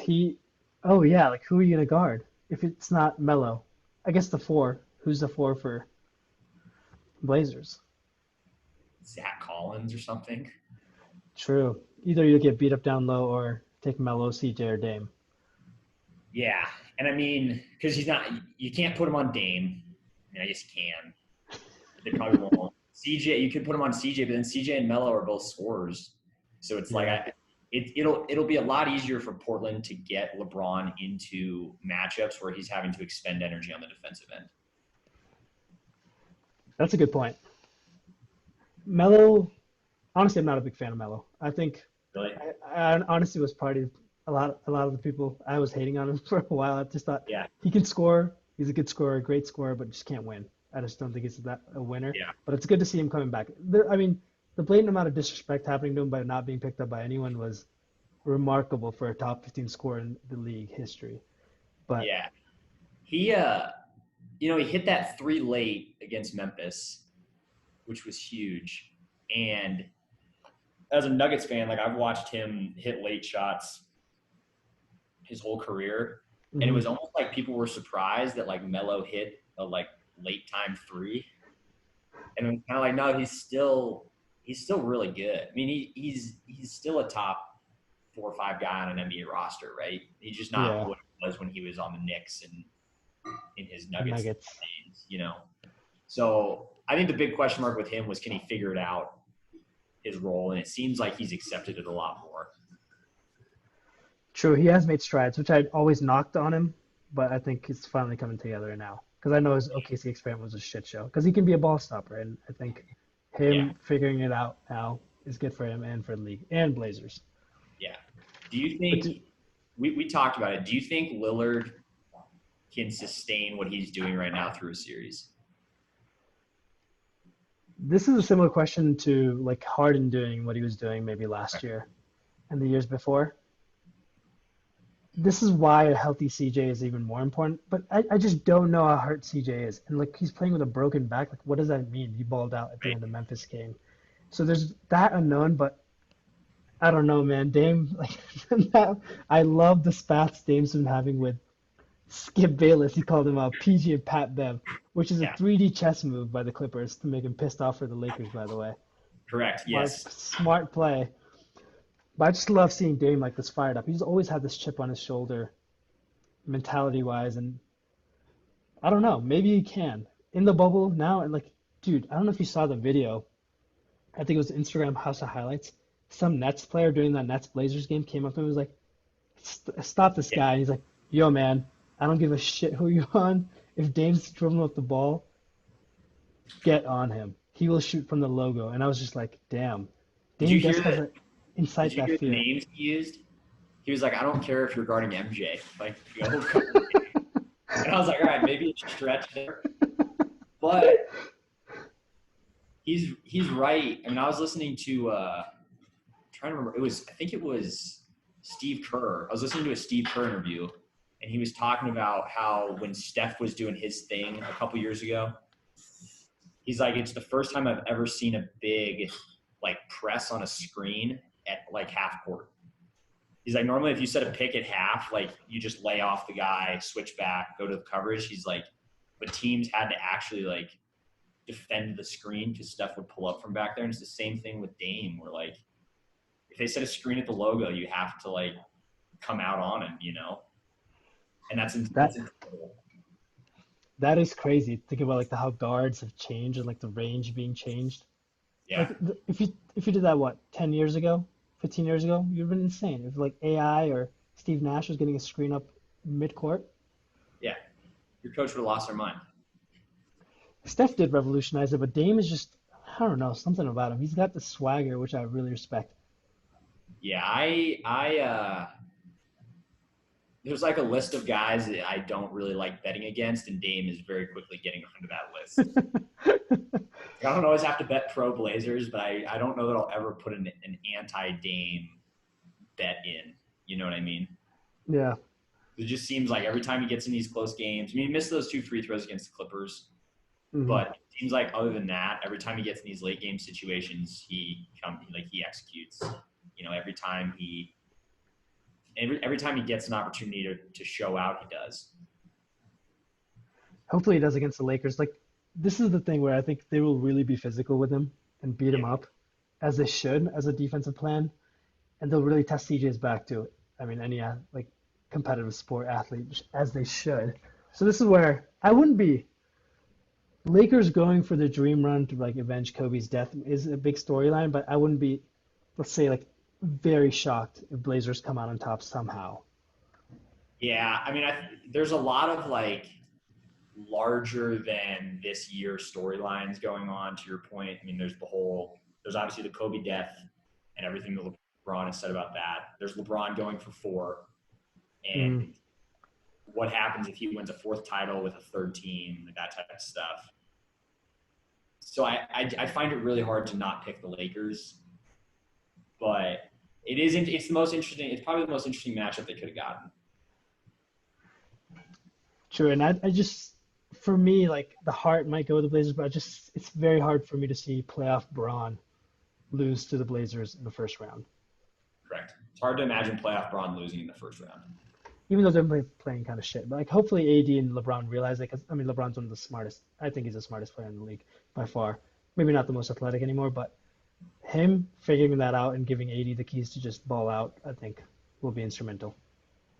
oh yeah, like who are you gonna guard if it's not Melo? I guess the four. Who's the four for Blazers? Zach Collins or something. True. Either you get beat up down low or take Melo, CJ, or Dame. Yeah, and I mean, because you can't put him on Dame. I mean, I guess you can. They probably won't. CJ, you could put him on CJ, but then CJ and Melo are both scorers, so it's like Yeah. it'll be a lot easier for Portland to get LeBron into matchups where he's having to expend energy on the defensive end. That's a good point. Melo, honestly, I'm not a big fan of Melo. I think Really? I honestly was part of a lot of the people I was hating on him for a while. I just thought Yeah. he can score. He's a good scorer, great scorer, but just can't win. I just don't think he's that a winner. Yeah. But it's good to see him coming back. I mean, the blatant amount of disrespect happening to him by not being picked up by anyone was remarkable for a top 15 scorer in the league history. But Yeah. He he hit that three late against Memphis, which was huge. And as a Nuggets fan, like I've watched him hit late shots his whole career, and it was almost like people were surprised that like Melo hit a like late time three, and I'm kind of like, no, he's still really good. I mean, he's still a top 4 or 5 guy on an NBA roster, right? He's just not yeah, what he was when he was on the Knicks and in his Nuggets days, So I think the big question mark with him was, can he figure it out, his role? And it seems like he's accepted it a lot more. true. He has made strides, which I always knocked on him, but I think it's finally coming together now. Because I know his OKC experiment was a shit show. Because he can be a ball stopper, and I think Yeah. him figuring it out now is good for him and for the league and Blazers. Yeah. Do you think we talked about it? Do you think Lillard can sustain what he's doing right now through a series? This is a similar question to like Harden doing what he was doing maybe last year and the years before. This is why a healthy CJ is even more important. But I just don't know how hurt CJ is. And like he's playing with a broken back. Like what does that mean? He balled out at the end of the Memphis game. So there's that unknown, but I don't know, man. Dame, like I love the spats Dame's been having with Skip Bayless. He called him PG and Pat Bev, which is a Yeah. 3D chess move by the Clippers to make him pissed off for the Lakers, by the way. Correct. Yes. Smart play. But I just love seeing Dame like this fired up. He's always had this chip on his shoulder, mentality-wise, and I don't know. Maybe he can in the bubble now. And like, dude, I don't know if you saw the video. I think it was Instagram House of Highlights. Some Nets player during that Nets Blazers game came up to him and was like, "Stop this guy." And he's like, "Yo, man, I don't give a shit who you're on. If Dame's dribbling up the ball, get on him. He will shoot from the logo." And I was just like, damn. Did you Dame hear just has that? to incite Did you that hear the fear. names he used? He was like, I don't care if you're guarding MJ. Like, go. And I was like, all right, maybe it's a stretch there. But he's right. I mean, I was listening to trying to remember. I think it was Steve Kerr. I was listening to a Steve Kerr interview, and he was talking about how when Steph was doing his thing a couple years ago, he's like, it's the first time I've ever seen a big like press on a screen at like half court. He's like, normally if you set a pick at half, like you just lay off the guy, switch back, go to the coverage. He's like, but teams had to actually like defend the screen because Steph would pull up from back there. And it's the same thing with Dame, where like if they set a screen at the logo, you have to like come out on him, And that's incredible. That is crazy. Think about like how guards have changed and like the range being changed. Yeah. Like if you did that 10 years ago, 15 years ago, you'd have been insane. If like AI or Steve Nash was getting a screen up mid-court. Yeah. Your coach would have lost their mind. Steph did revolutionize it, but Dame is just, I don't know, something about him. He's got the swagger, which I really respect. Yeah, there's like a list of guys that I don't really like betting against, and Dame is very quickly getting onto that list. I don't always have to bet pro Blazers, but I don't know that I'll ever put an anti-Dame bet in. You know what I mean? Yeah. It just seems like every time he gets in these close games, I mean, he missed those 2 free throws against the Clippers, but it seems like other than that, every time he gets in these late game situations, he executes. You know, every time he gets an opportunity to show out, he does. Hopefully he does against the Lakers. Like, this is the thing where I think they will really be physical with him and beat him up, as they should, as a defensive plan, and they'll really test CJ's back too. I mean, any like competitive sport athlete, as they should. So this is where I wouldn't be. Lakers going for the dream run to like avenge Kobe's death is a big storyline, but I wouldn't be, let's say, like very shocked if Blazers come out on top somehow. Yeah, I mean, there's a lot of like larger than this year storylines going on. To your point, I mean, there's obviously the Kobe death and everything that LeBron has said about that. There's LeBron going for 4, and what happens if he wins a 4th title with a 3rd team, that type of stuff. So I find it really hard to not pick the Lakers, but it's the most interesting. It's probably the most interesting matchup they could have gotten. True, and I just, for me, like the heart might go with the Blazers, but it's very hard for me to see playoff Braun lose to the Blazers in the first round. Correct. It's hard to imagine playoff Braun losing in the first round. Even though they're playing kind of shit. But like, hopefully AD and LeBron realize it, because I mean, LeBron's one of the smartest. I think he's the smartest player in the league by far. Maybe not the most athletic anymore, but him figuring that out and giving AD the keys to just ball out, I think, will be instrumental.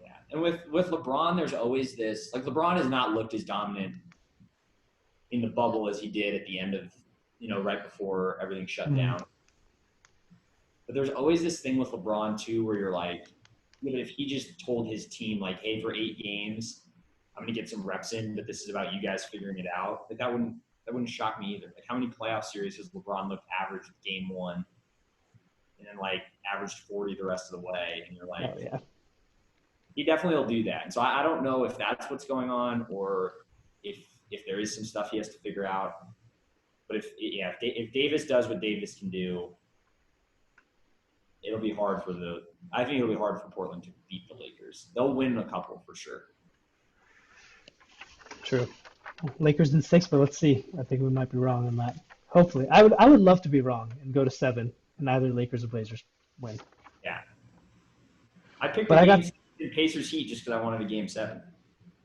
Yeah, and with LeBron, there's always this, like, LeBron has not looked as dominant in the bubble as he did at the end of, right before everything shut down. But there's always this thing with LeBron too, where you're like, if he just told his team, like, hey, for 8 games, I'm going to get some reps in, but this is about you guys figuring it out. Like, that wouldn't shock me either. Like, how many playoff series has LeBron looked average game 1 and then, like, averaged 40 the rest of the way? And you're like, oh, yeah. He definitely will do that. And so I don't know if that's what's going on, or if there is some stuff he has to figure out. But if Davis does what Davis can do, it'll be hard I think it'll be hard for Portland to beat the Lakers. They'll win a couple for sure. True. Lakers in 6, but let's see. I think we might be wrong on that. Hopefully. I would love to be wrong and go to 7 and either Lakers or Blazers win. Yeah. I picked Pacers Heat just because I wanted a game 7.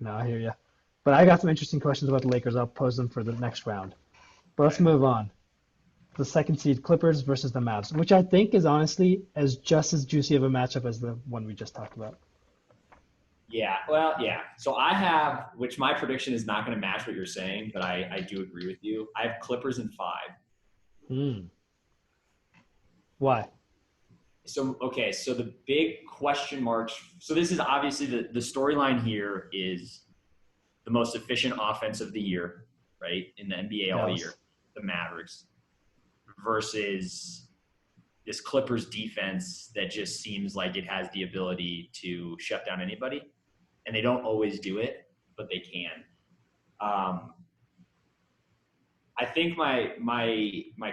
No, I hear you. But I got some interesting questions about the Lakers. I'll pose them for the next round. But let's move on. The 2nd seed Clippers versus the Mavs, which I think is honestly just as juicy of a matchup as the one we just talked about. Yeah, well, yeah. So I have, which my prediction is not going to match what you're saying, but I do agree with you. I have Clippers in 5. Why? So the big question marks. So this is obviously the storyline here is the most efficient offense of the year, right, in the NBA all year, the Mavericks, versus this Clippers defense that just seems like it has the ability to shut down anybody. And they don't always do it, but they can. I think my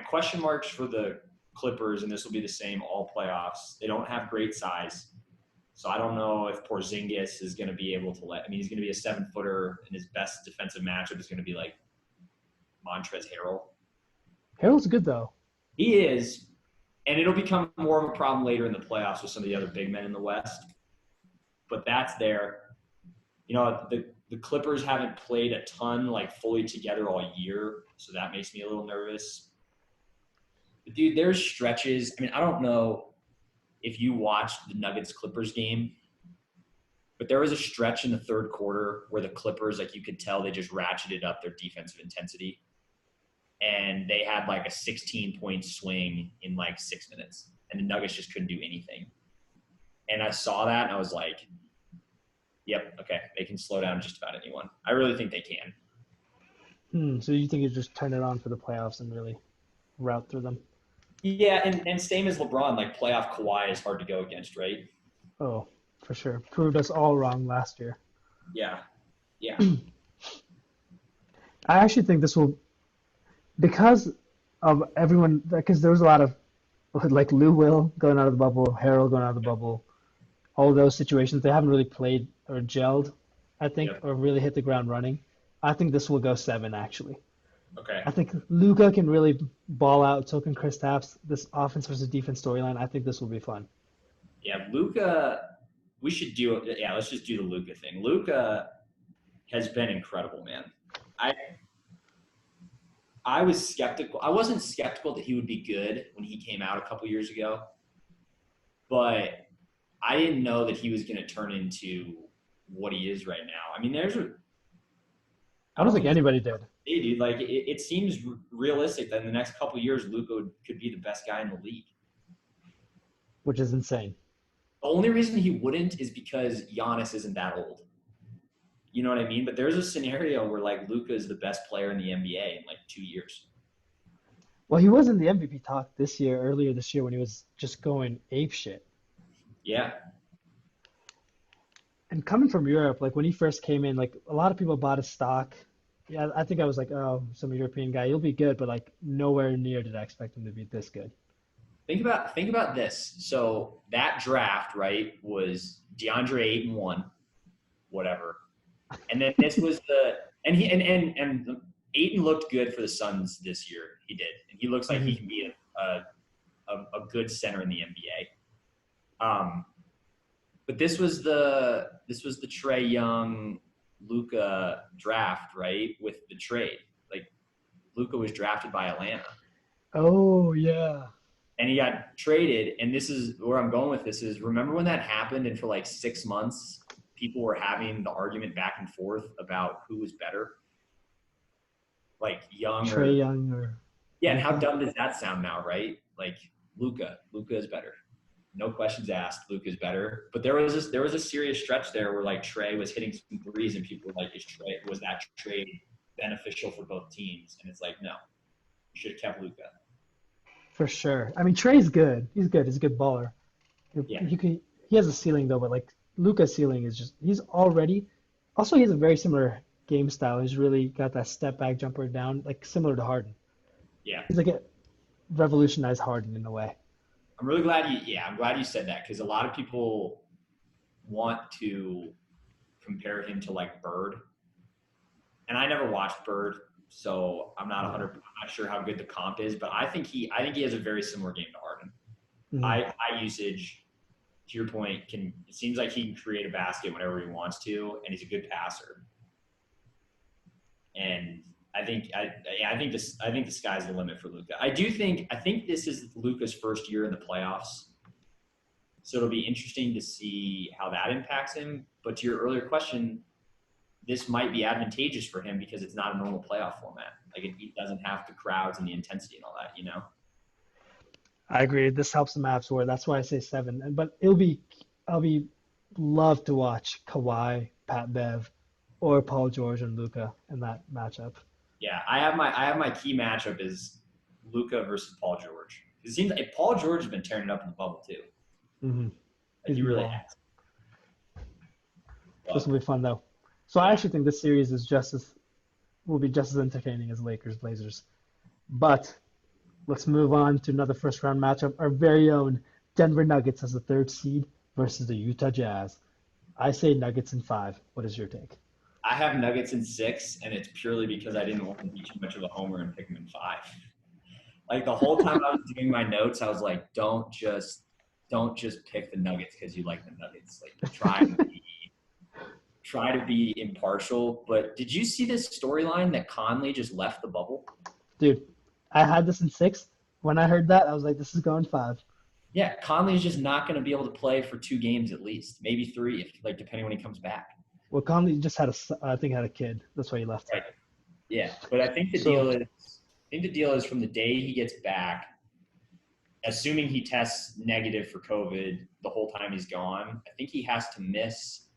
question marks for the Clippers, and this will be the same all playoffs, they don't have great size. So I don't know if Porzingis is going to be able to he's going to be a 7-footer, and his best defensive matchup is going to be like Montrezl Harrell. Harrell's good, though. He is, and it'll become more of a problem later in the playoffs with some of the other big men in the West. But that's there. The Clippers haven't played a ton, like, fully together all year, so that makes me a little nervous. But, dude, there's stretches. I mean, I don't know if you watched the Nuggets-Clippers game, but there was a stretch in the 3rd quarter where the Clippers, like, you could tell they just ratcheted up their defensive intensity. And they had, like, a 16-point swing in, like, 6 minutes. And the Nuggets just couldn't do anything. And I saw that, and I was like, yep, okay, they can slow down just about anyone. I really think they can. So you think you just turn it on for the playoffs and really route through them? Yeah, and same as LeBron, like, playoff Kawhi is hard to go against, right? Oh, for sure. Proved us all wrong last year. Yeah. I actually think this will, because of everyone, because there was a lot of, like, Lou Will going out of the bubble, Harrell going out of the bubble, all those situations, they haven't really played or gelled, I think, or really hit the ground running. I think this will go 7, actually. Okay. I think Luka can really ball out. So can Kristaps. This offense versus defense storyline. I think this will be fun. Yeah, Luca. We should do. Yeah, let's just do the Luca thing. Luca has been incredible, man. I I was skeptical. I wasn't skeptical that he would be good when he came out a couple years ago, but I didn't know that he was going to turn into what he is right now. I mean, I I don't don't think think it's anybody did, dude. Like it seems realistic that in the next couple years, Luca could be the best guy in the league. which is insane. The only reason he wouldn't is because Giannis isn't that old. You know what I mean? But there's a scenario where like Luca is the best player in the NBA in like 2 years. Well, he was in the MVP talk this year, earlier this year, when he was just going ape shit. Yeah, And coming from Europe, like when he first came in, like a lot of people bought his stock. Yeah, I think I was like, oh, some European guy, he'll be good, but like nowhere near did I expect him to be this good. think about this. So that draft, right, was DeAndre Ayton won, whatever, and then this was the and Ayton looked good for the Suns this year. He did, and he looks like he Mhm. can be a good center in the NBA. But this was the Trey Young Luca draft, right? With the trade, like Luca was drafted by Atlanta, Oh, yeah. and he got traded. And this is where I'm going with this: is remember when that happened, and for like 6 months, people were having the argument back and forth about who was better, like Young Trey or Young or yeah. And how Luca. dumb does that sound now, right? Like Luca is better. No questions asked. Luke is better. But there was a serious stretch there where like Trey was hitting some threes and people were like, was that trade beneficial for both teams? And it's like, no, you should have kept Luca. For sure. I mean, Trey's good. He's good. He's a good baller. Yeah. He has a ceiling though, but like Luca's ceiling is just he's already. Also, he has a very similar game style. He's really got that step back jumper down, like similar to Harden. Yeah. He's like a revolutionized Harden in a way. I'm glad you said that because a lot of people want to compare him to like Bird. And I never watched Bird, so Yeah. I'm not sure how good the comp is, but I think he has a very similar game to Harden. Mhm. High usage, to your point, it seems like he can create a basket whenever he wants to, and he's a good passer. And I think the sky's the limit for Luca. I think this is Luca's first year in the playoffs, so it'll be interesting to see how that impacts him. But to your earlier question, this might be advantageous for him because it's not a normal playoff format. Like he doesn't have the crowds and the intensity and all that, you know. I agree. This helps the Mavs where that's why I say seven. But I'll be love to watch Kawhi, Pat Bev, or Paul George and Luca in that matchup. Yeah, I have my key matchup is Luca versus Paul George. It seems like Paul George has been tearing it up in the bubble too. Hmm. Like He's he been really balling. has. This But will be fun though. So I yeah, actually think this series is will be just as entertaining as Lakers Blazers. But let's move on to another first round matchup. Our very own Denver Nuggets as the third seed versus the Utah Jazz. I say Nuggets in five. What is your take? I have Nuggets in 6, and it's purely because I didn't want to be too much of a homer and pick them in 5. Like the whole time I was doing my notes, I was like, don't just pick the Nuggets because you like the Nuggets. Like try to be impartial. But did you see this storyline that Conley just left the bubble? Dude, I had this in six. When I heard that, I was like, this is going five. Yeah, Conley's just not going to be able to play for 2 games at least, maybe 3, if like depending when he comes back. Well, Conley just I think, had a kid. That's why he left. Right. Yeah, but So, I think the deal is from the day he gets back, assuming he tests negative for COVID the whole time he's gone. I think he has to miss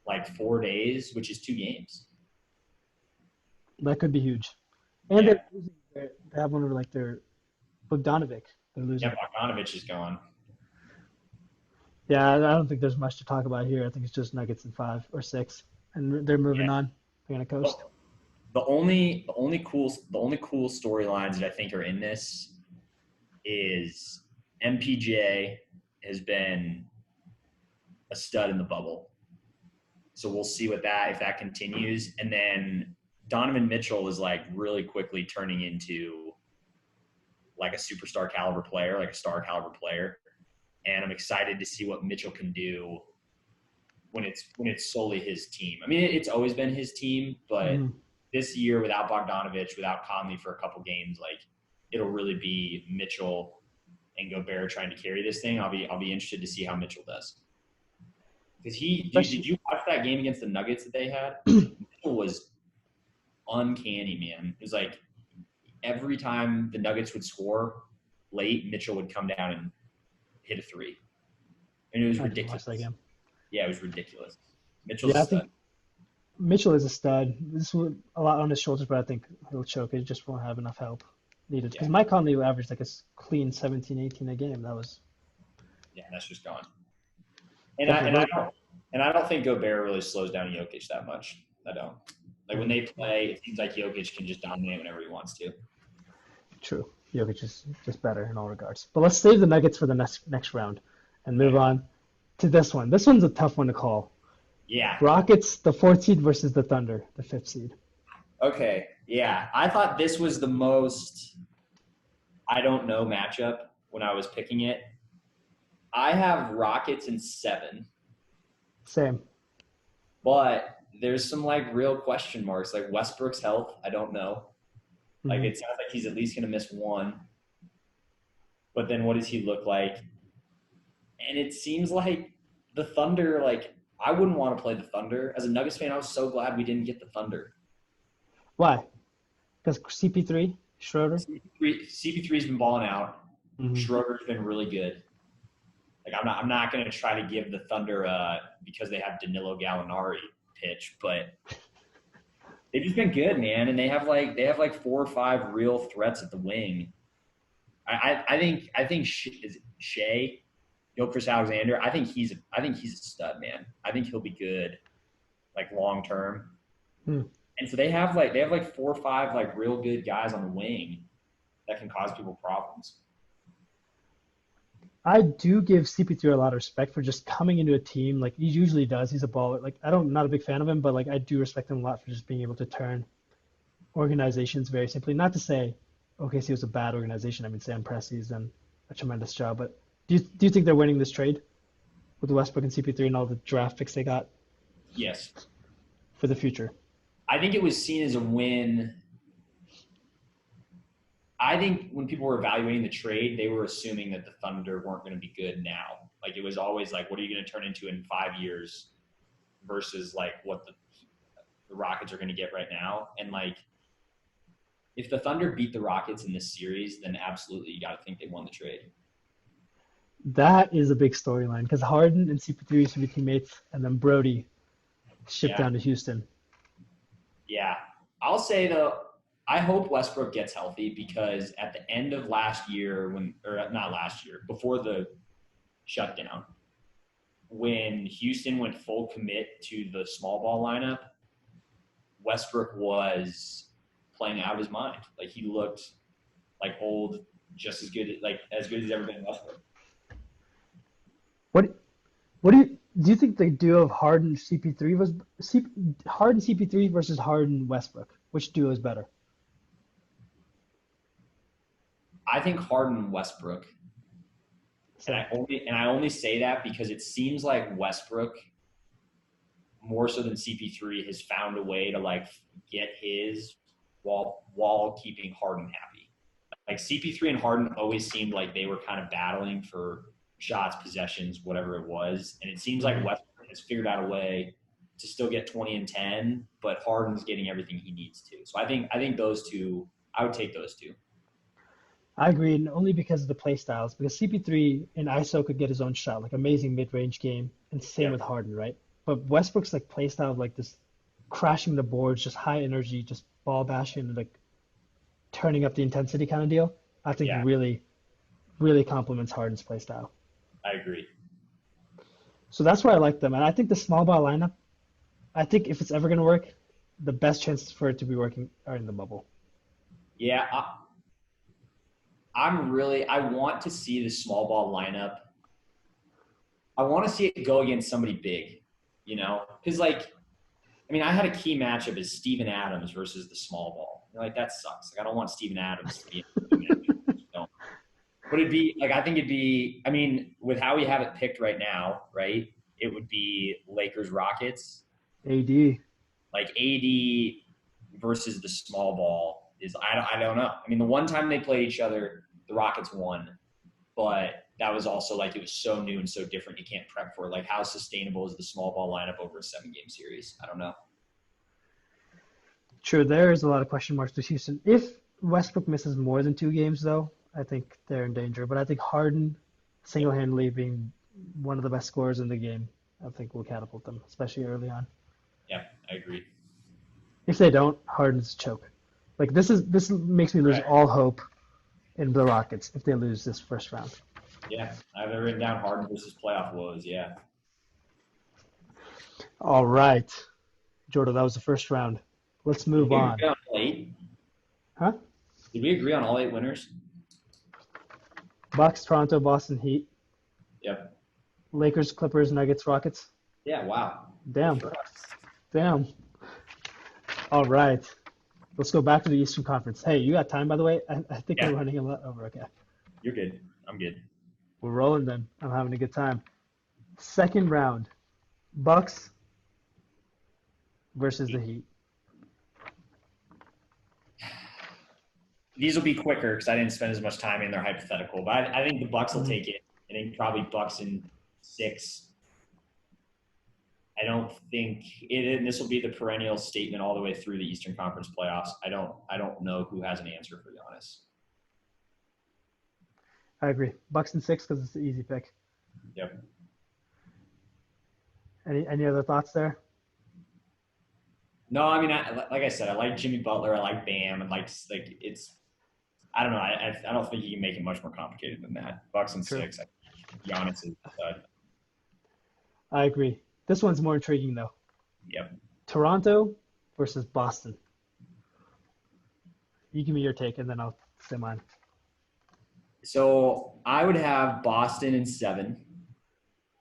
like 4 days, which is 2 games. that could be huge. And Yeah, they have one of like their Bogdanovic. They're yeah, losing. Bogdanovich is gone. Yeah, I don't think there's much to talk about here. I think it's just Nuggets in five or six, and they're moving Yeah. on. They're gonna coast. Well, the only cool storylines that I think are in this is MPJ has been a stud in the bubble. So we'll see if that continues. And then Donovan Mitchell is like really quickly turning into like a superstar caliber player, like a star caliber player. And I'm excited to see what Mitchell can do when it's solely his team. I mean, it's always been his team, but Hmm. this year without Bogdanovich, without Conley for a couple games, like it'll really be Mitchell and Gobert trying to carry this thing. I'll be interested to see how Mitchell does. Because did Especially, you watch that game against the Nuggets that they had? Mitchell was uncanny, man. It was like every time the Nuggets would score late, Mitchell would come down and hit a three, and it was I didn't watch that ridiculous. game. Yeah, it was ridiculous. Mitchell's a Yeah, I stud. think Mitchell is a stud. This was a lot on his shoulders, but I think he'll choke. He just won't have enough help needed. Yeah, Because Mike Conley averaged like a clean 17, 18 a game. That was yeah, that's just gone. And I definitely and I very don't and I don't think Gobert really slows down Jokic that much. I don't. Like when they yeah, play, it seems like Jokic can just dominate whenever he wants to. true. Jokic is just better in all regards. But let's save the Nuggets for the next round and move Okay. on to this one. This one's a tough one to call. Yeah. Rockets, the fourth seed versus the Thunder, the fifth seed. Okay. Yeah. I thought this was the most I don't know matchup when I was picking it. I have Rockets in 7, Same. but there's some like real question marks. Like Westbrook's health, I don't know. Like Hmm. it sounds like he's at least going to miss one. But then what does he look like? And it seems like the Thunder, like I wouldn't want to play the Thunder. As a Nuggets fan, I was so glad we didn't get the Thunder. Why? Because CP3, Schroeder. CP3's been balling out. Hmm. Schroeder's been really good. Like I'm not going to try to give the Thunder because they have Danilo Gallinari pitch, but they've just been good, man. And they have like 4 or 5 real threats at the wing. I think Shea, Chris Alexander. I think he's a stud, man. I think he'll be good, like long term. Hmm. And so they have like 4 or 5 like real good guys on the wing that can cause people problems. I do give CP3 a lot of respect for just coming into a team like he usually does. He's a baller. Like not a big fan of him, but like I do respect him a lot for just being able to turn organizations very simply. Not to say OKC was a bad organization. I mean, Sam Presti's done a tremendous job. But do you think they're winning this trade with Westbrook and CP3 and all the draft picks they got Yes, for the future? I think it was seen as a win. I think when people were evaluating the trade, they were assuming that the Thunder weren't going to be good now. Like it was always like, what are you going to turn into in 5 years versus like what the Rockets are going to get right now. And like, if the Thunder beat the Rockets in this series, then absolutely you got to think they won the trade. That is a big storyline because Harden and CP3 used to be teammates, and then Brody shipped Yeah, down to Houston. yeah. I'll say though, I hope Westbrook gets healthy because at the end of last year, or not last year, before the shutdown, when Houston went full commit to the small ball lineup, Westbrook was playing out of his mind. Like he looked like old, just as good, like as good as ever been Westbrook. What what do you think the duo of Harden CP3 was Harden CP3 versus Harden Westbrook? Which duo is better? I think Harden Westbrook, and Same. I only say that because it seems like Westbrook more so than CP3 has found a way to like get his while keeping Harden happy. Like CP3 and Harden always seemed like they were kind of battling for shots, possessions, whatever it was, and it seems like Hmm. Westbrook has figured out a way to still get 20 and 10, but Harden's getting everything he needs to. So I think those two, I would take those two. I agree, and only because of the play styles. Because CP3 in ISO could get his own shot, like amazing mid-range game, and same Yep. with Harden, right? But Westbrook's like play style of like this crashing the boards, just high energy, just ball bashing, like turning up the intensity kind of deal. I think Yeah, really complements Harden's play style. I agree. So that's why I like them. And I think the small ball lineup, I think if it's ever going to work, the best chances for it to be working are in the bubble. Yeah, I want to see the small ball lineup. I want to see it go against somebody big, because like I mean, I had a key matchup as Steven Adams versus the small ball. Like, that sucks. Like, I don't want Steven Adams to be in the But it'd be like, I think it'd be, I mean, with how we have it picked right now, right? It would be Lakers Rockets. AD. Like AD versus the small ball is, I don't know. I mean, the one time they played each other, the Rockets won, but that was also like, it was so new and so different. You can't prep for it. Like, how sustainable is the small ball lineup over a 7-game series? I don't know. Sure, there is a lot of question marks with Houston. If Westbrook misses more than 2 games, though, I think they're in danger. But I think Harden, single-handedly being one of the best scorers in the game, I think will catapult them, especially early on. Yeah, I agree. If they don't, Harden's a choke. Like this makes me lose Right. all hope in the Rockets if they lose this first round. Yeah, I have it written down Harden versus playoff woes. Yeah. All right, Jordan, that was the first round. Let's move Did we on. agree on all 8? Huh? Did we agree on all 8 winners? Bucks, Toronto, Boston Heat, Yep. Lakers, Clippers, Nuggets, Rockets. Yeah, wow. Damn. Damn. All right. Let's go back to the Eastern Conference. Hey, you got time, by the way? I think Yeah, we're running a lot over. Okay. you're good. I'm good. We're rolling then. I'm having a good time. Second round. Bucks versus the Heat. These will be quicker because I didn't spend as much time in their hypothetical, but I think the Bucks will take it. I think probably Bucks in 6. I don't think it, and this will be the perennial statement all the way through the Eastern Conference playoffs. I don't know who has an answer, for Giannis. I agree. Bucks in 6 because it's the easy pick. Yep. Any other thoughts there? No, I mean, like I said, I like Jimmy Butler. I like Bam, and like it's. I don't know. I don't think you can make it much more complicated than that. Bucks in True. 6. Giannis is. I agree. This one's more intriguing though. Yep. Toronto versus Boston. You give me your take and then I'll say mine. So I would have Boston in 7,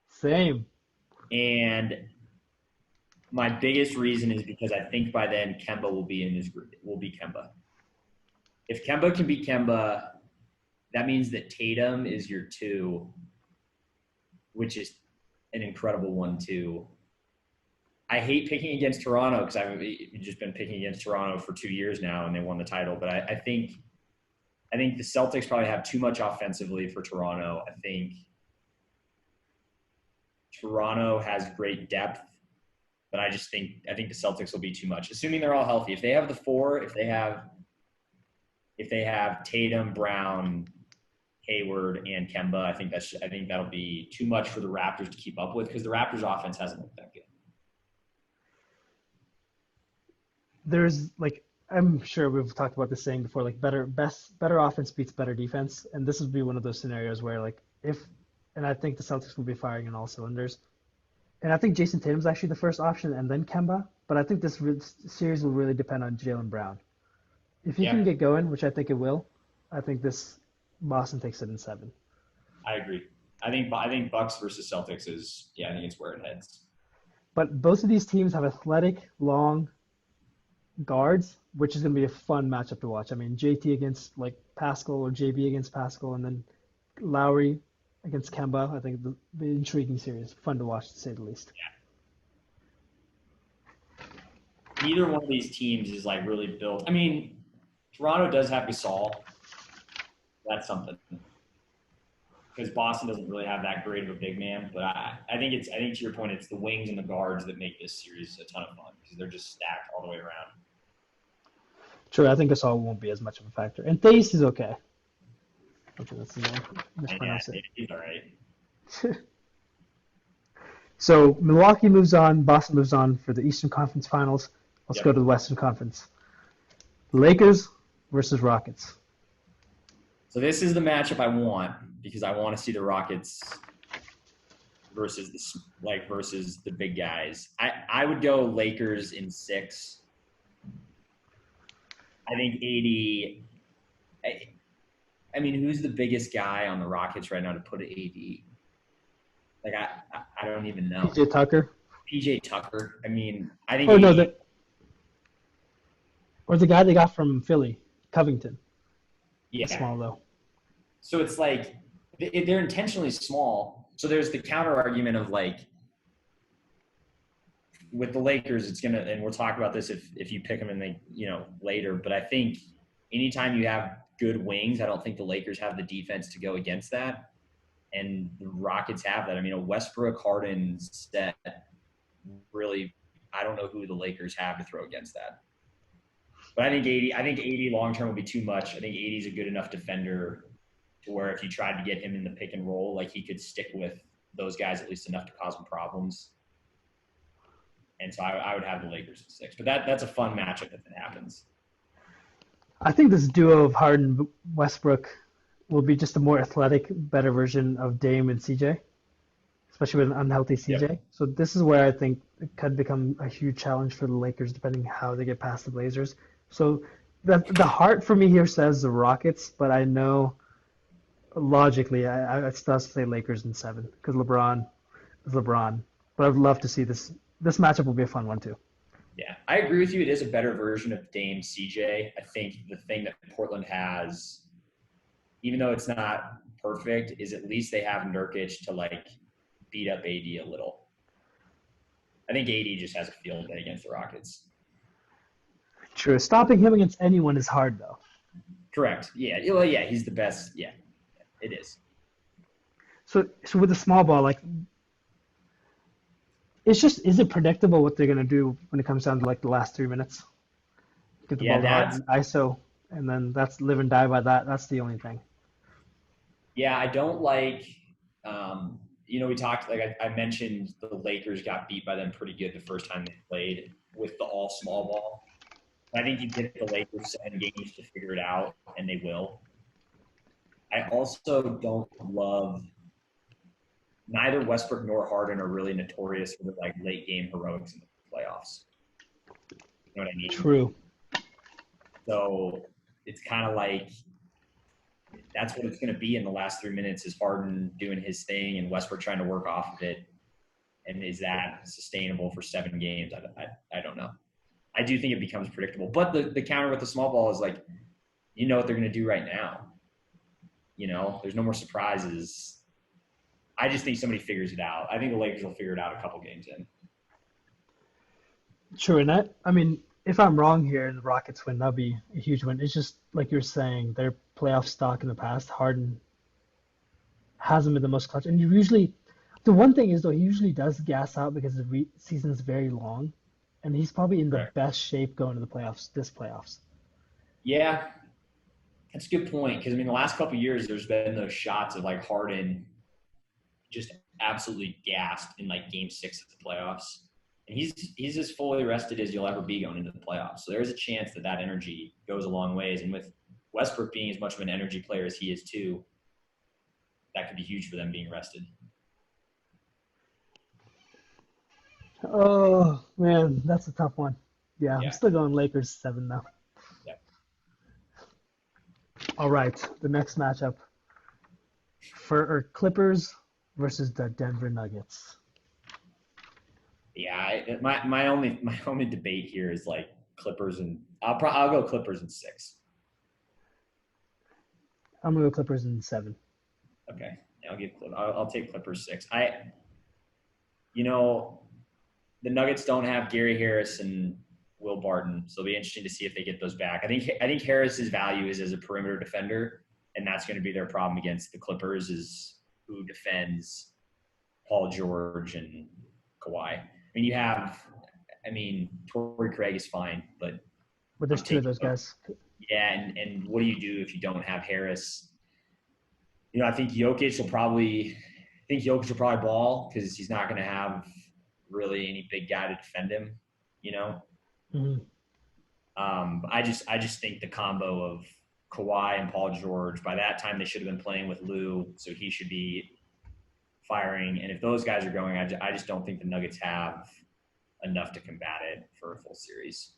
Same. and my biggest reason is because I think by then Kemba will be in this group. Will be Kemba. If Kemba can beat Kemba, that means that Tatum is your 2, which is an incredible one too. I hate picking against Toronto because I've just been picking against Toronto for 2 years now, and they won the title. But I think the Celtics probably have too much offensively for Toronto. I think Toronto has great depth, but I think the Celtics will be too much, assuming they're all healthy. If they have the 4, if they have Tatum, Brown, Hayward, and Kemba, I think that'll be too much for the Raptors to keep up with because the Raptors' offense hasn't looked that good. There's like I'm sure we've talked about this saying before, like better offense beats better defense, and this would be one of those scenarios where like and I think the Celtics will be firing on all cylinders, and I think Jason Tatum's actually the first option and then Kemba, but I think this series will really depend on Jaylen Brown. If he can get going, which I think it will, I think this Boston takes it in 7. I agree. I think Bucks versus Celtics is I think it's where it heads. But both of these teams have athletic, long guards, which is going to be a fun matchup to watch. I mean, JT against like Pascal or JB against Pascal, and then Lowry against Kemba. I think the intriguing series, fun to watch to say the least. Yeah. Neither one of these teams is like really built. I mean, Toronto does have Gasol. That's something. Because Boston doesn't really have that great of a big man, but I think to your point, it's the wings and the guards that make this series a ton of fun because they're just stacked all the way around. True, I think Gasol won't be as much of a factor, and Theis is okay. Okay, that's the mispronounce it. He's all right. So Milwaukee moves on, Boston moves on for the Eastern Conference Finals. Let's go to the Western Conference. Lakers versus Rockets. So this is the matchup I want because I want to see the Rockets versus the big guys. I would go Lakers in 6. I think 80. I mean, who's the biggest guy on the Rockets right now to put an AD? Like I don't even know. PJ Tucker. PJ Tucker. I mean, I think Or no, 80. the guy they got from Philly, Covington, the Yeah. small though. So it's like they're intentionally small. So there's the counter argument of like with the Lakers, it's gonna, and we'll talk about this if you pick them in the later. But I think anytime you have good wings, I don't think the Lakers have the defense to go against that, and the Rockets have that. I mean, a Westbrook Harden set really, I don't know who the Lakers have to throw against that. But I think 80. I think 80 long term will be too much. I think 80 is a good enough defender to where if you tried to get him in the pick and roll, like he could stick with those guys at least enough to cause them problems. And so I would have the Lakers at 6. But that's a fun matchup if it happens. I think this duo of Harden Westbrook will be just a more athletic, better version of Dame and CJ, especially with an unhealthy CJ. Yep. So this is where I think it could become a huge challenge for the Lakers, depending how they get past the Blazers. So the heart for me here says the Rockets, but I know logically I still have to say Lakers in 7 because LeBron is LeBron. But I'd love to see this. This matchup will be a fun one too. Yeah, I agree with you. It is a better version of Dame CJ. I think the thing that Portland has, even though it's not perfect, is at least they have Nurkic to like beat up AD a little. I think AD just has a field day against the Rockets. True. Stopping him against anyone is hard though. Correct. Yeah. Well, yeah, he's the best. Yeah, it is. So with the small ball, like is it predictable what they're gonna do when it comes down to like the last 3 minutes? Get the Yeah, ball to Harden, ISO, and then that's live and die by that. That's the only thing. yeah, I don't like. We talked like I mentioned the Lakers got beat by them pretty good the first time they played with the all small ball. I think you get the Lakers 7 games to figure it out, and they will. I also don't love neither Westbrook nor Harden are really notorious for the like late game heroics in the playoffs. You know what I mean? True. So it's kind of like that's what it's going to be in the last 3 minutes is Harden doing his thing and Westbrook trying to work off of it. And is that sustainable for 7 games? I don't know. I do think it becomes predictable. But the counter with the small ball is like, you know what they're going to do right now. There's no more surprises. I just think somebody figures it out. I think the Lakers will figure it out a couple games in. True, and I mean, if I'm wrong here and the Rockets win, that'd be a huge win. It's just like you're saying, their playoff stock in the past, Harden hasn't been the most clutch. And the one thing is though, he usually does gas out because the season's very long, and he's probably in the Correct. best shape going to the playoffs. This playoffs. Yeah, that's a good point. Because, I mean, the last couple of years, there's been those shots of, like, Harden just absolutely gassed in, like, game 6 of the playoffs. And he's as fully rested as you'll ever be going into the playoffs. So there's a chance that energy goes a long ways. And with Westbrook being as much of an energy player as he is too, that could be huge for them being rested. Oh man, that's a tough one. Yeah, I'm Yeah. still going Lakers 7 now. Yeah. All right, the next matchup for Clippers versus the Denver Nuggets. Yeah, my only debate here is like Clippers, and I'll go Clippers in 6. I'm gonna go Clippers in 7. Okay, I'll take Clippers 6. The Nuggets don't have Gary Harris and Will Barton, so it'll be interesting to see if they get those back. I think Harris's value is as a perimeter defender, and that's going to be their problem against the Clippers is who defends Paul George and Kawhi. Torrey Craig is fine, but There's 2 of those guys. Yeah, and what do you do if you don't have Harris? I think Jokic will probably ball because he's not going to have really any big guy to defend him. Mm-hmm. I just think the combo of Kawhi and Paul George, by that time they should have been playing with Lou, so he should be firing. And if those guys are going, I just don't think the Nuggets have enough to combat it for a full series.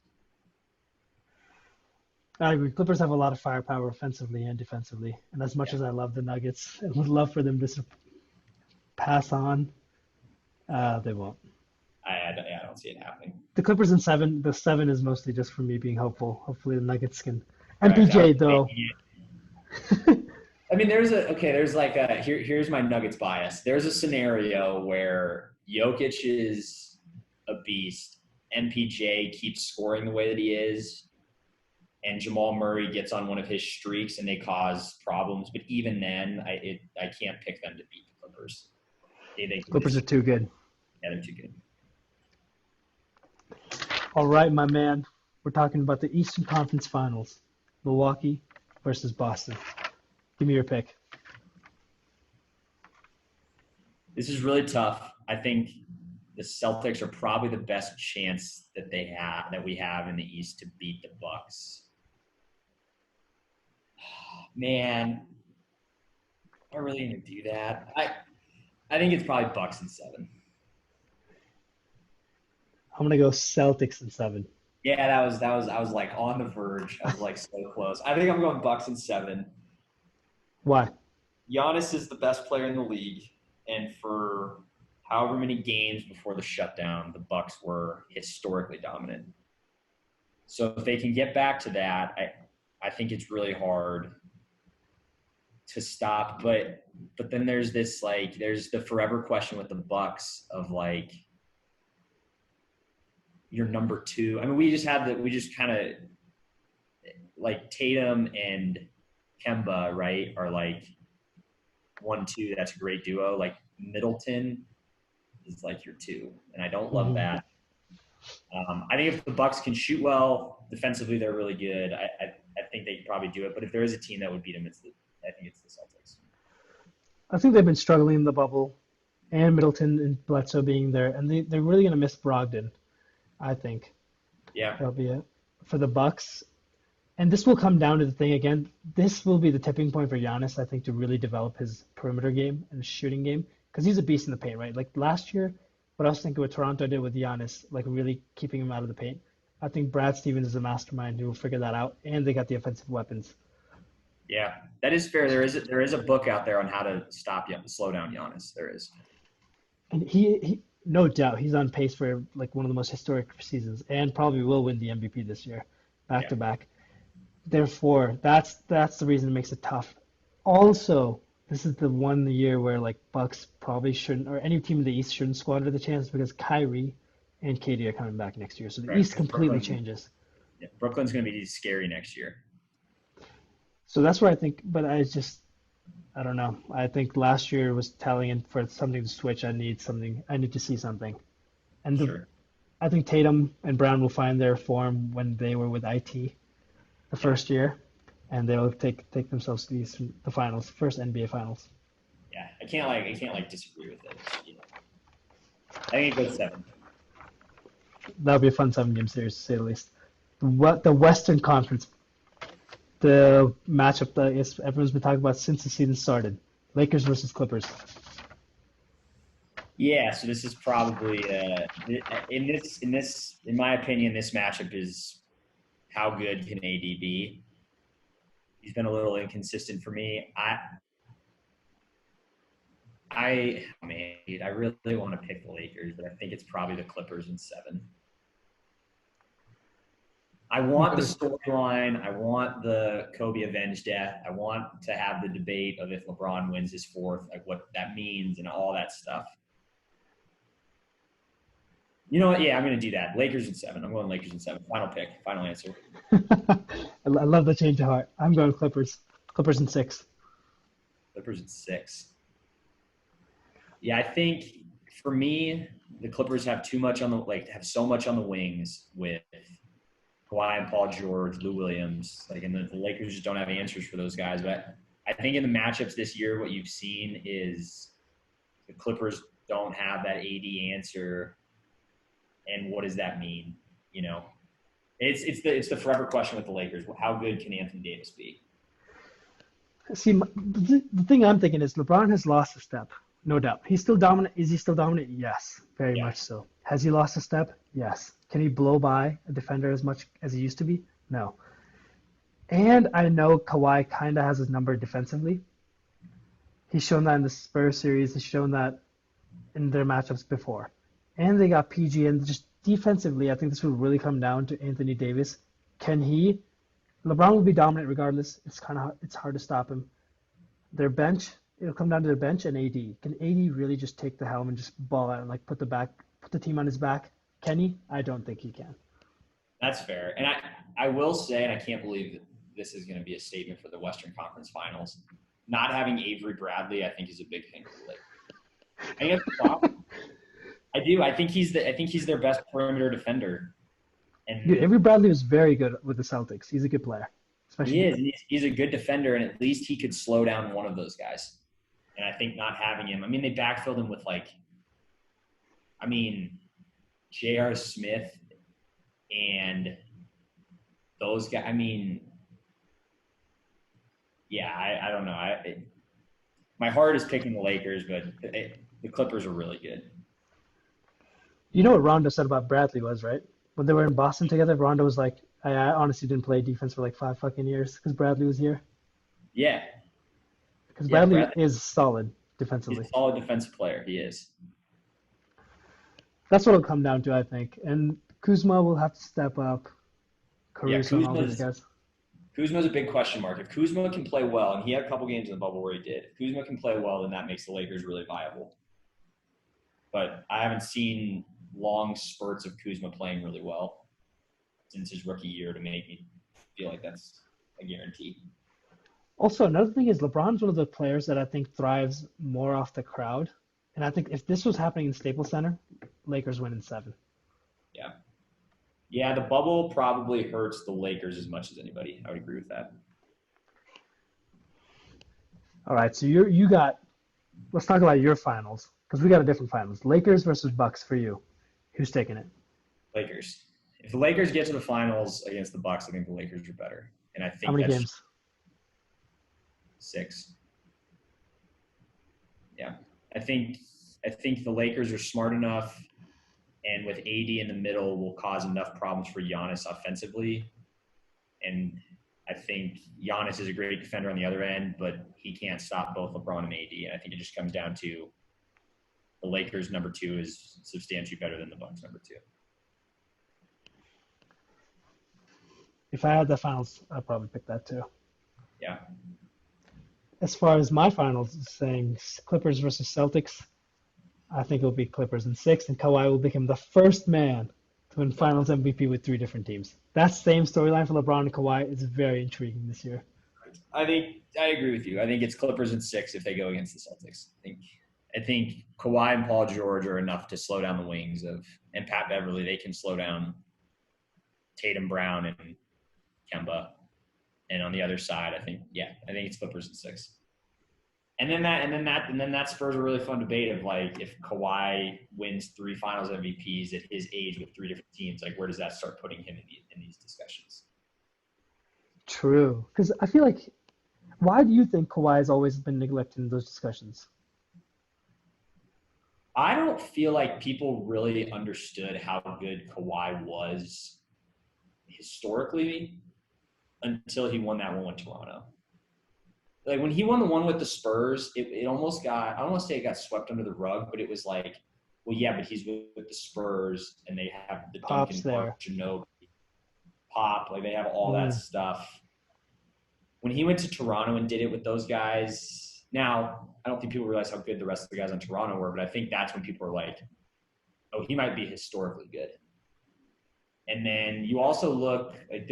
I agree. Clippers have a lot of firepower offensively and defensively. And as much as I love the Nuggets and would love for them to pass on, they won't. I don't see it happening. The Clippers in 7. The 7 is mostly just for me being hopeful. Hopefully the Nuggets can. Correct. MPJ though. I mean, there's like here's my Nuggets bias. There's a scenario where Jokic is a beast, MPJ keeps scoring the way that he is, and Jamal Murray gets on one of his streaks and they cause problems. But even then, I can't pick them to beat the Clippers. Clippers are too good. Yeah, they're too good. All right, my man. We're talking about the Eastern Conference Finals. Milwaukee versus Boston. Give me your pick. This is really tough. I think the Celtics are probably the best chance that we have in the East to beat the Bucks. Man, am I really gonna do that? I think it's probably Bucks in 7. I'm gonna go Celtics in 7. Yeah, I was like on the verge. I was like so close. I think I'm going Bucks in 7. Why? Giannis is the best player in the league, and for however many games before the shutdown, the Bucks were historically dominant. So if they can get back to that, I think it's really hard to stop. But then there's this there's the forever question with the Bucks of like your number 2. I mean, we just kind of like Tatum and Kemba, right, are like 1-2. That's a great duo. Like Middleton is like your 2, and I don't love that. I think if the Bucks can shoot well defensively, they're really good. I think they can probably do it. But if there is a team that would beat them, I think it's the Celtics. I think they've been struggling in the bubble, and Middleton and Bledsoe being there, and they're really gonna miss Brogdon. I think. Yeah. That'll be it for the Bucks. And this will come down to the thing again. This will be the tipping point for Giannis, I think, to really develop his perimeter game and his shooting game, because he's a beast in the paint, right? Like last year, what I was thinking what Toronto did with Giannis, like really keeping him out of the paint. I think Brad Stevens is a mastermind who will figure that out, and they got the offensive weapons. Yeah, that is fair. There is a book out there on how to slow down Giannis. There is. And he no doubt, he's on pace for like one of the most historic seasons, and probably will win the MVP this year, back to back. Therefore, that's the reason it makes it tough. Also, this is the one year where like Bucks probably shouldn't, or any team in the East shouldn't squander the chance because Kyrie and KD are coming back next year, so the East completely changes. Yeah, Brooklyn's going to be scary next year. So that's where I think, but I don't know. I think last year was telling, and for something to switch, I need to see something. And I think Tatum and Brown will find their form when they were with IT the first year, and they'll take themselves to the finals, first NBA finals. Yeah, I can't disagree with it. You know. I think it goes 7. That'll be a fun 7-game series to say the least. The Western Conference. The matchup that everyone's been talking about since the season started. Lakers versus Clippers. Yeah, so this is probably in my opinion, this matchup is how good can AD be? He's been a little inconsistent for me. I really want to pick the Lakers, but I think it's probably the Clippers in 7. I want the storyline. I want the Kobe avenged death. I want to have the debate of if LeBron wins his 4th, like what that means and all that stuff. You know what? Yeah, I'm going to do that. Lakers in 7. I'm going Lakers in 7. Final pick. Final answer. I love the change of heart. I'm going Clippers. Clippers in 6. Clippers in 6. Yeah, I think for me, the Clippers have so much on the wings with Kawhi and Paul George, Lou Williams, and the Lakers just don't have answers for those guys. But I think in the matchups this year, what you've seen is the Clippers don't have that AD answer. And what does that mean? You know, it's the forever question with the Lakers. How good can Anthony Davis be? See, the thing I'm thinking is LeBron has lost a step, no doubt. He's still dominant. Is he still dominant? Yes, very much so. Has he lost a step? Yes. Can he blow by a defender as much as he used to be? No. And I know Kawhi kind of has his number defensively. He's shown that in the Spurs series. He's shown that in their matchups before. and they got PG, and just defensively, I think this will really come down to Anthony Davis. Can he? LeBron will be dominant regardless. It's hard to stop him. Their bench, it'll come down to their bench and AD. Can AD really just take the helm and just ball out and like put the team on his back? Can he? I don't think he can. That's fair. And I will say, and I can't believe that this is going to be a statement for the Western Conference Finals, not having Avery Bradley, I think, is a big thing for the Lakers. I think that's the problem. I do. I think he's their best perimeter defender. And Dude, Avery Bradley was very good with the Celtics. He's a good player. He is. He's a good defender, and at least he could slow down one of those guys. And I think not having him, I mean, they backfilled him with J.R. Smith and those guys. I mean, yeah, I don't know. My heart is picking the Lakers, but the Clippers are really good. You know what Rondo said about Bradley was, right? When they were in Boston together, Rondo was like, I honestly didn't play defense for like 5 fucking years because Bradley was here. Yeah. Because Bradley is solid defensively. He's a solid defensive player. He is. That's what it'll come down to, I think. And Kuzma will have to step up. Caruso and all these guys. Kuzma's a big question mark. If Kuzma can play well, and he had a couple games in the bubble where he did, if Kuzma can play well, then that makes the Lakers really viable. But I haven't seen long spurts of Kuzma playing really well since his rookie year to make me feel like that's a guarantee. Also, another thing is LeBron's one of the players that I think thrives more off the crowd. And I think if this was happening in Staples Center, Lakers win in 7. Yeah. Yeah, the bubble probably hurts the Lakers as much as anybody. I would agree with that. All right, so let's talk about your finals, because we got a different finals. Lakers versus Bucks for you. Who's taking it? Lakers. If the Lakers get to the finals against the Bucks, I think the Lakers are better. And I think how many games? 6. Yeah. I think the Lakers are smart enough, and with AD in the middle will cause enough problems for Giannis offensively. And I think Giannis is a great defender on the other end, but he can't stop both LeBron and AD. And I think it just comes down to the Lakers number 2 is substantially better than the Bucks number 2. If I had the finals, I'd probably pick that too. Yeah. As far as my finals is saying Clippers versus Celtics, I think it'll be Clippers in 6, and Kawhi will become the first man to win Finals MVP with 3 different teams. That same storyline for LeBron and Kawhi is very intriguing this year. I agree with you. I think it's Clippers in 6 if they go against the Celtics. I think Kawhi and Paul George are enough to slow down the wings and Pat Beverly. They can slow down Tatum, Brown, and Kemba. And on the other side, I think it's Clippers in 6. And then that spurs a really fun debate of like if Kawhi wins 3 Finals MVPs at his age with 3 different teams, like where does that start putting him in these discussions? True, because I feel like, why do you think Kawhi has always been neglected in those discussions? I don't feel like people really understood how good Kawhi was historically until he won that one with Toronto. Like when he won the one with the Spurs, it almost got, I don't want to say it got swept under the rug, but it was like, well, yeah, but he's with the Spurs and they have the Pop's Duncan, there. Ginobili, Pop, like they have all that stuff. When he went to Toronto and did it with those guys, now I don't think people realize how good the rest of the guys on Toronto were, but I think that's when people were like, oh, he might be historically good. And then you also look like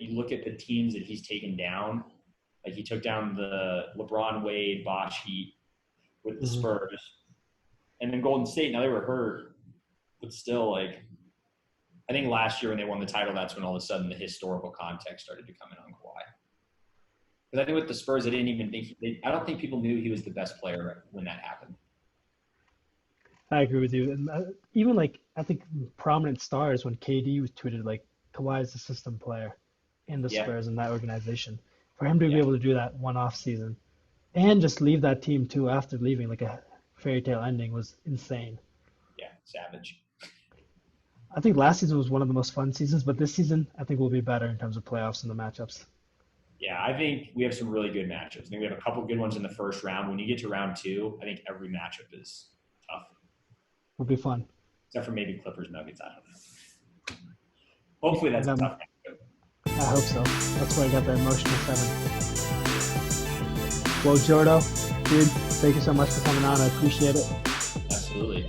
you look at the teams that he's taken down. Like he took down the LeBron, Wade, Bosh Heat with the Spurs. And then Golden State, now they were hurt, but still like, I think last year when they won the title, that's when all of a sudden the historical context started to come in on Kawhi. Because I think with the Spurs, I don't think people knew he was the best player when that happened. I agree with you. And even like, I think prominent stars when KD was tweeted like Kawhi is the system player in the Spurs and that organization. For him to be able to do that one off season and just leave that team too after leaving like a fairy tale ending was insane. Yeah, savage. I think last season was one of the most fun seasons, but this season I think will be better in terms of playoffs and the matchups. Yeah, I think we have some really good matchups. I think we have a couple good ones in the first round. When you get to round 2, I think every matchup is tough. Will be fun. Except for maybe Clippers Nuggets. I don't know. Hopefully that's a tough game. I hope so. That's why I got that emotional 7. Well, Jordo, dude, thank you so much for coming on. I appreciate it. Absolutely.